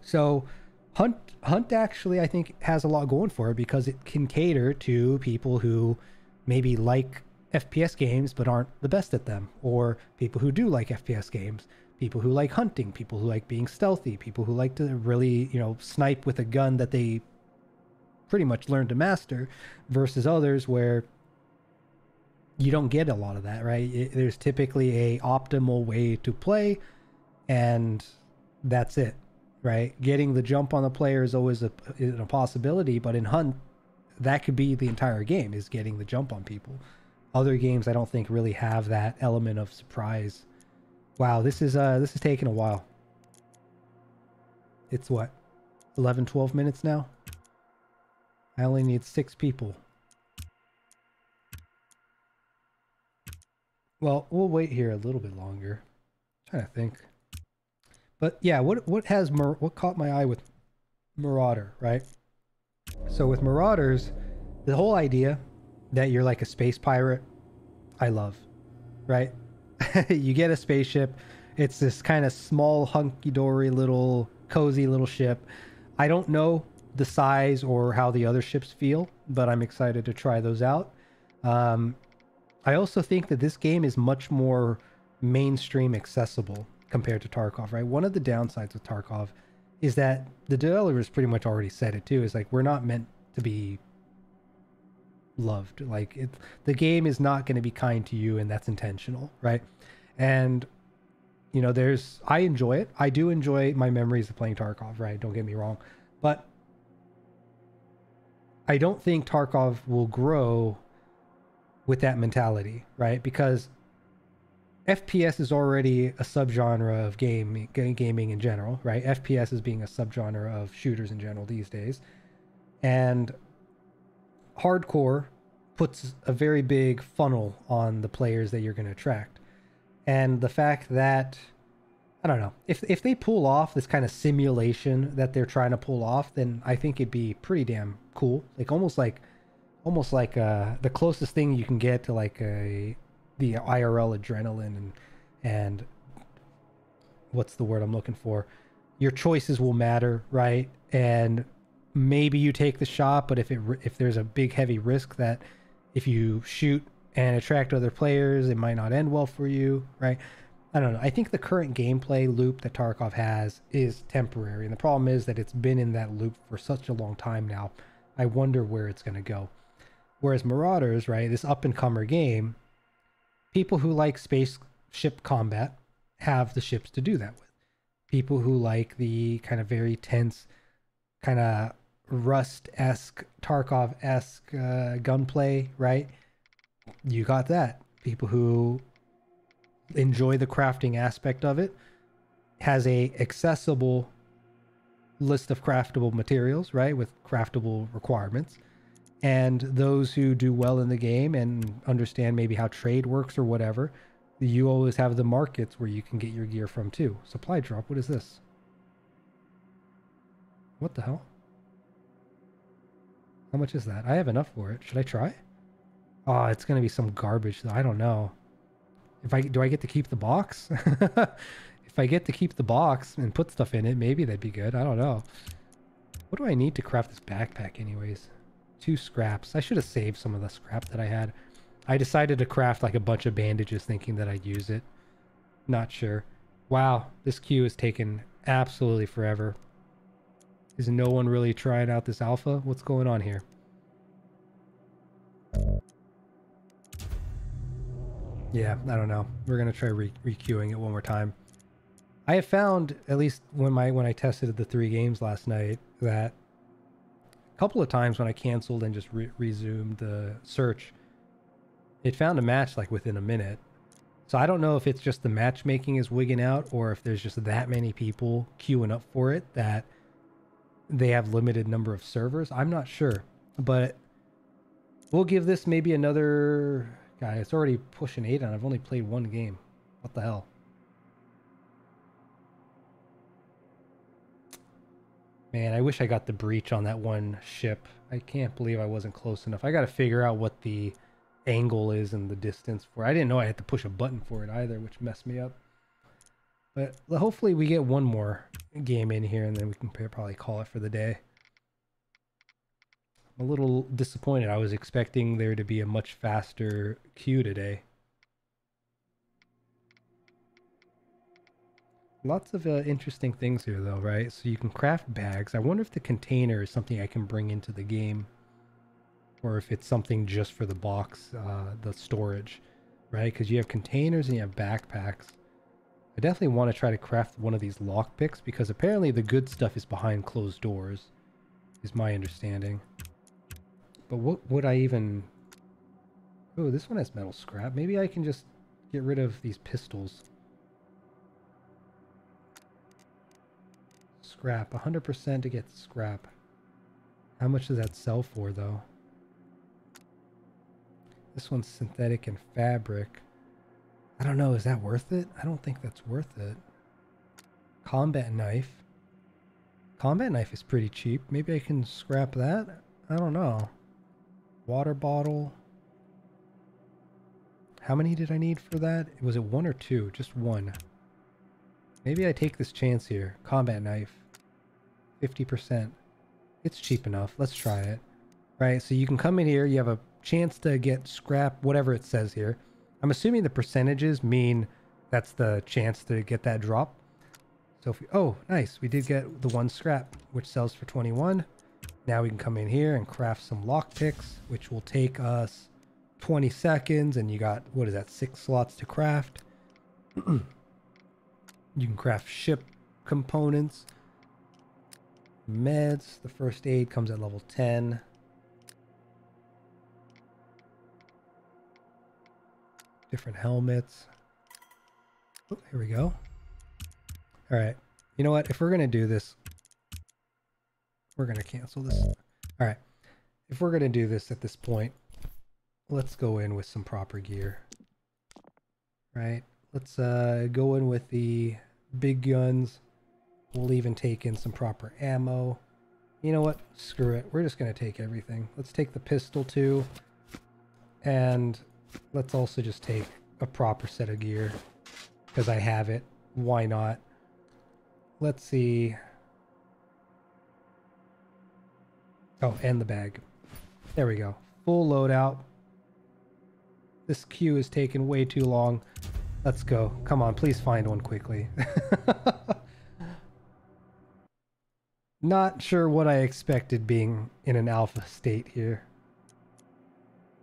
So Hunt actually, I think, has a lot going for it because it can cater to people who maybe like FPS games but aren't the best at them, or people who do like FPS games, people who like hunting, people who like being stealthy, people who like to really, you know, snipe with a gun that they pretty much learned to master, versus others where you don't get a lot of that, right? There's typically a optimal way to play, and that's it, right? Getting the jump on the player is always a possibility, but in Hunt, that could be the entire game, is getting the jump on people. Other games, I don't think, really have that element of surprise. Wow, this is taking a while. It's what, 11, 12 minutes now? I only need 6 people. Well, we'll wait here a little bit longer. I'm trying to think. But yeah, what caught my eye with Marauder, right? So with Marauders, the whole idea that you're like a space pirate, I love, right? You get a spaceship. It's this kind of small, hunky-dory little, cozy little ship. I don't know the size or how the other ships feel, but I'm excited to try those out. I also think that this game is much more mainstream accessible compared to Tarkov, right? One of the downsides with Tarkov is that the developers pretty much already said it too. Is like, we're not meant to be loved. Like, the game is not going to be kind to you, and that's intentional, right? And you know, I enjoy it. I do enjoy my memories of playing Tarkov, right? Don't get me wrong, but I don't think Tarkov will grow with that mentality, right? Because FPS is already a subgenre of gaming in general, right? FPS is being a subgenre of shooters in general these days. And hardcore puts a very big funnel on the players that you're going to attract. And the fact that, I don't know, if they pull off this kind of simulation that they're trying to pull off, then I think it'd be pretty damn cool. Like almost like the closest thing you can get to like the IRL adrenaline, and what's the word I'm looking for? Your choices will matter, right? And maybe you take the shot, but if there's a big heavy risk that if you shoot and attract other players, it might not end well for you, right? I don't know. I think the current gameplay loop that Tarkov has is temporary, and the problem is that it's been in that loop for such a long time now. I wonder where it's going to go. Whereas Marauders, right, this up-and-comer game, people who like spaceship combat have the ships to do that with. People who like the kind of very tense, kind of Rust-esque, Tarkov-esque gunplay, right? You got that. People who enjoy the crafting aspect of it, has a accessible list of craftable materials, right, with craftable requirements. And those who do well in the game and understand maybe how trade works or whatever, you always have the markets where you can get your gear from too. Supply drop, what is this? What the hell? How much is that? I have enough for it. Should I try? Oh, it's going to be some garbage though. I don't know. Do I get to keep the box? If I get to keep the box and put stuff in it, maybe that'd be good. I don't know. What do I need to craft this backpack anyways? 2 scraps. I should have saved some of the scrap that I had. I decided to craft like a bunch of bandages thinking that I'd use it. Not sure. Wow, this queue has taken absolutely forever. Is no one really trying out this alpha? What's going on here? Yeah, I don't know. We're gonna try re-queuing it one more time. I have found, at least when I tested the 3 games last night, that a couple of times when I canceled and just resumed the search, it found a match like within a minute. So I don't know if it's just the matchmaking is wigging out or if there's just that many people queuing up for it that they have limited number of servers. I'm not sure, but we'll give this maybe another... God, it's already pushing 8 and I've only played 1 game. What the hell? Man, I wish I got the breach on that one ship. I can't believe I wasn't close enough. I got to figure out what the angle is and the distance for. I didn't know I had to push a button for it either, which messed me up. But hopefully we get one more game in here and then we can probably call it for the day. I'm a little disappointed. I was expecting there to be a much faster queue today. Lots of interesting things here though, right? So you can craft bags. I wonder if the container is something I can bring into the game, or if it's something just for the box, the storage, right? Because you have containers and you have backpacks. I definitely want to try to craft one of these lockpicks because apparently the good stuff is behind closed doors, is my understanding. But what would I even... Oh, this one has metal scrap. Maybe I can just get rid of these pistols. Scrap, 100% to get scrap. How much does that sell for though? This one's synthetic and fabric. I don't know, is that worth it? I don't think that's worth it. Combat knife. Combat knife is pretty cheap. Maybe I can scrap that? I don't know. Water bottle. How many did I need for that? Was it 1 or 2? Just 1. Maybe I take this chance here. Combat knife. 50%. It's cheap enough. Let's try it. Right, so you can come in here. You have a chance to get scrap, whatever it says here. I'm assuming the percentages mean that's the chance to get that drop. So if we, oh, nice. We did get the 1 scrap, which sells for 21. Now we can come in here and craft some lockpicks, which will take us 20 seconds. And you got, what is that, 6 slots to craft. You can craft ship components. Meds. The first aid comes at level 10. Different helmets. Oh, here we go. All right. You know what? If we're going to do this, we're going to cancel this. All right. If we're going to do this at this point, let's go in with some proper gear. Right? Let's go in with the big guns. We'll even take in some proper ammo. You know what? Screw it. We're just going to take everything. Let's take the pistol too. And let's also just take a proper set of gear. Because I have it. Why not? Let's see. Oh, and the bag. There we go. Full loadout. This queue is taking way too long. Let's go. Come on, please find one quickly. Not sure what I expected being in an alpha state here.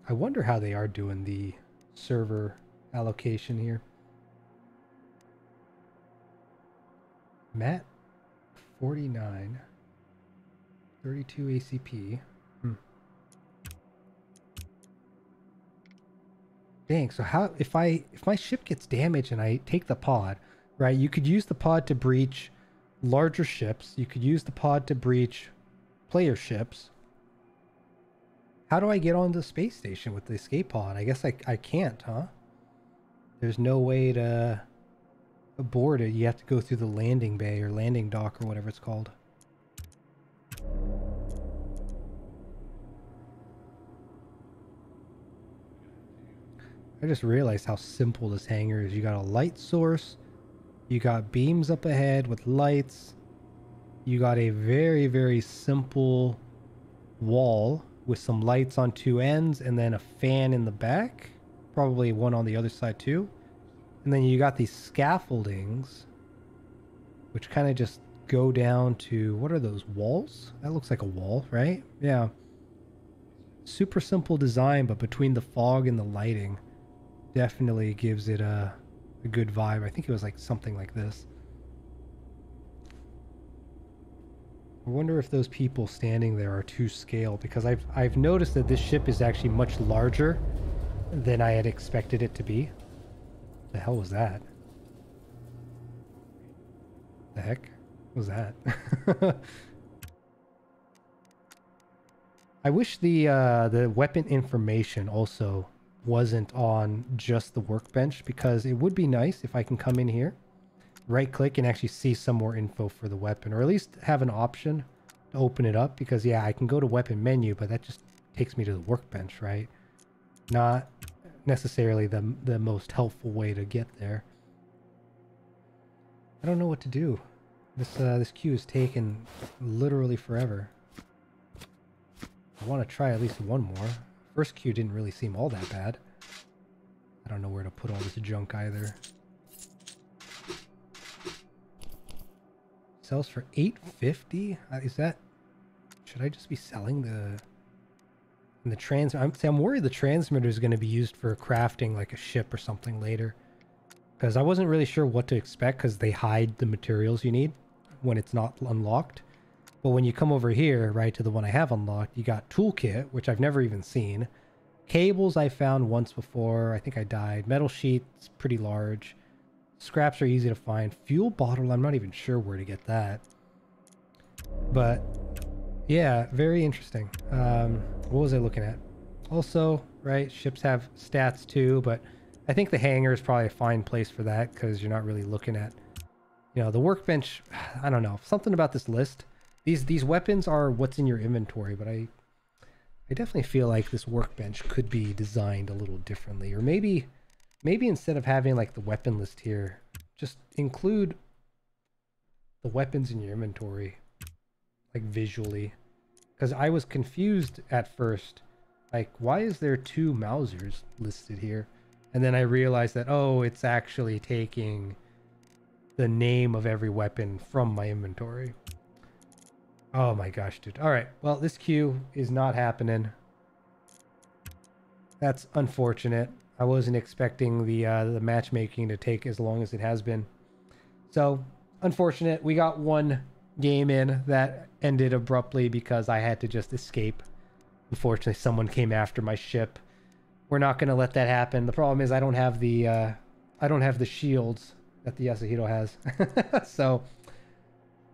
I wonder how they are doing the server allocation here. Matt 49 32 ACP. Dang, so how if my ship gets damaged and I take the pod, right? You could use the pod to breach larger ships. You could use the pod to breach player ships. How do I get on the space station with the escape pod? I guess I can't, huh? There's no way to board it. You have to go through the landing bay or landing dock or whatever it's called. I just realized how simple this hangar is. You got a light source. You got beams up ahead with lights. You got a very, very simple wall with some lights on two ends and then a fan in the back. Probably one on the other side too. And then you got these scaffoldings, which kind of just go down to, what are those, walls? That looks like a wall, right? Yeah. Super simple design, but between the fog and the lighting, definitely gives it a good vibe. I think it was like something like this. I wonder if those people standing there are to scale, because I've noticed that this ship is actually much larger than I had expected it to be. The hell was that? The heck was that? I wish the weapon information also wasn't on just the workbench, because it would be nice if I can come in here, right click, and actually see some more info for the weapon, or at least have an option to open it up, because yeah, I can go to weapon menu, but that just takes me to the workbench, right? Not necessarily the most helpful way to get there. I don't know what to do. This queue is taking literally forever. I want to try at least one more. First queue didn't really seem all that bad. I don't know where to put all this junk either. Sells for $8.50? Is that... Should I just be selling the I'm worried the transmitter is going to be used for crafting like a ship or something later. Because I wasn't really sure what to expect, because they hide the materials you need when it's not unlocked. But when you come over here, right, to the one I have unlocked, you got toolkit, which I've never even seen. Cables I found once before. I think I died. Metal sheets, pretty large. Scraps are easy to find. Fuel bottle, I'm not even sure where to get that. But yeah, very interesting. What was I looking at? Also, right, ships have stats too, but I think the hangar is probably a fine place for that, because you're not really looking at, you know, the workbench. I don't know, something about this list. These weapons are what's in your inventory, but I definitely feel like this workbench could be designed a little differently, or maybe instead of having like the weapon list here, just include the weapons in your inventory, like visually. Because I was confused at first, like, why is there 2 Mausers listed here? And then I realized that, oh, it's actually taking the name of every weapon from my inventory. Oh my gosh, dude. All right, well, this queue is not happening. That's unfortunate. I wasn't expecting the matchmaking to take as long as it has been. So, unfortunate. We got one game in that ended abruptly because I had to just escape. Unfortunately, someone came after my ship. We're not going to let that happen. The problem is I don't have the shields that the Yasuhiro has. So,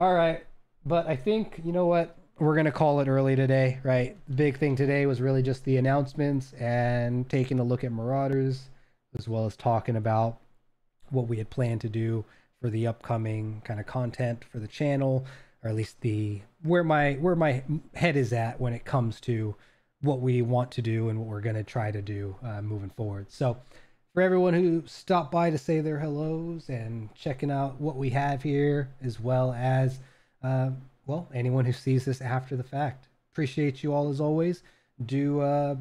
all right. But I think, you know what? We're going to call it early today, right? The big thing today was really just the announcements and taking a look at Marauders, as well as talking about what we had planned to do for the upcoming kind of content for the channel, or at least where my head is at when it comes to what we want to do and what we're going to try to do moving forward. So for everyone who stopped by to say their hellos and checking out what we have here, as well as well, anyone who sees this after the fact, appreciate you all as always. Do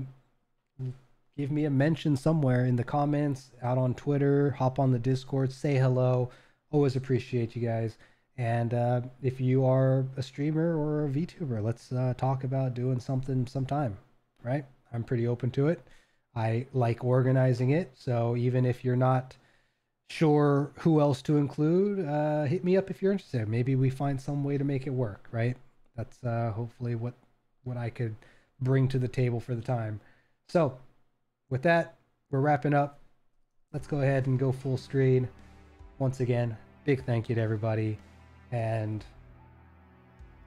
give me a mention somewhere in the comments, out on Twitter, hop on the Discord, say hello. Always appreciate you guys. And if you are a streamer or a VTuber, let's talk about doing something sometime, right? I'm pretty open to it. I like organizing it. So even if you're not sure who else to include, hit me up if you're interested. Maybe we find some way to make it work, right? That's hopefully what I could bring to the table for the time. So with that, we're wrapping up. Let's go ahead and go full screen. Once again, big thank you to everybody. And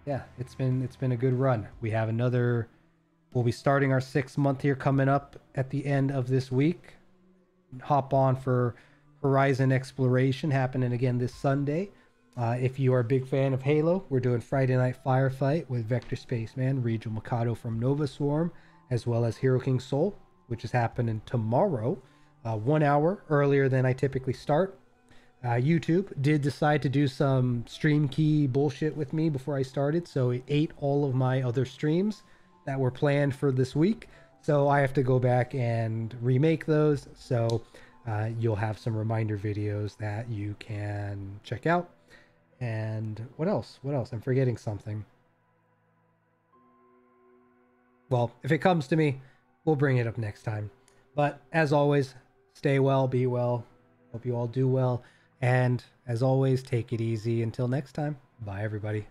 yeah, it's been a good run. We have we'll be starting our 6th month here coming up at the end of this week. Hop on for Horizon Exploration happening again this Sunday. If you are a big fan of Halo, we're doing Friday Night Firefight with Vector Spaceman, Regel Mikado from Nova Swarm, as well as HeroKingSol, which is happening tomorrow, 1 hour earlier than I typically start. YouTube did decide to do some stream key bullshit with me before I started, so it ate all of my other streams. that were planned for this week. So I have to go back and remake those. So you'll have some reminder videos that you can check out. And what else? What else? I'm forgetting something. Well, if it comes to me, we'll bring it up next time. But as always, stay well, be well. Hope you all do well. And as always, take it easy. Until next time, bye everybody.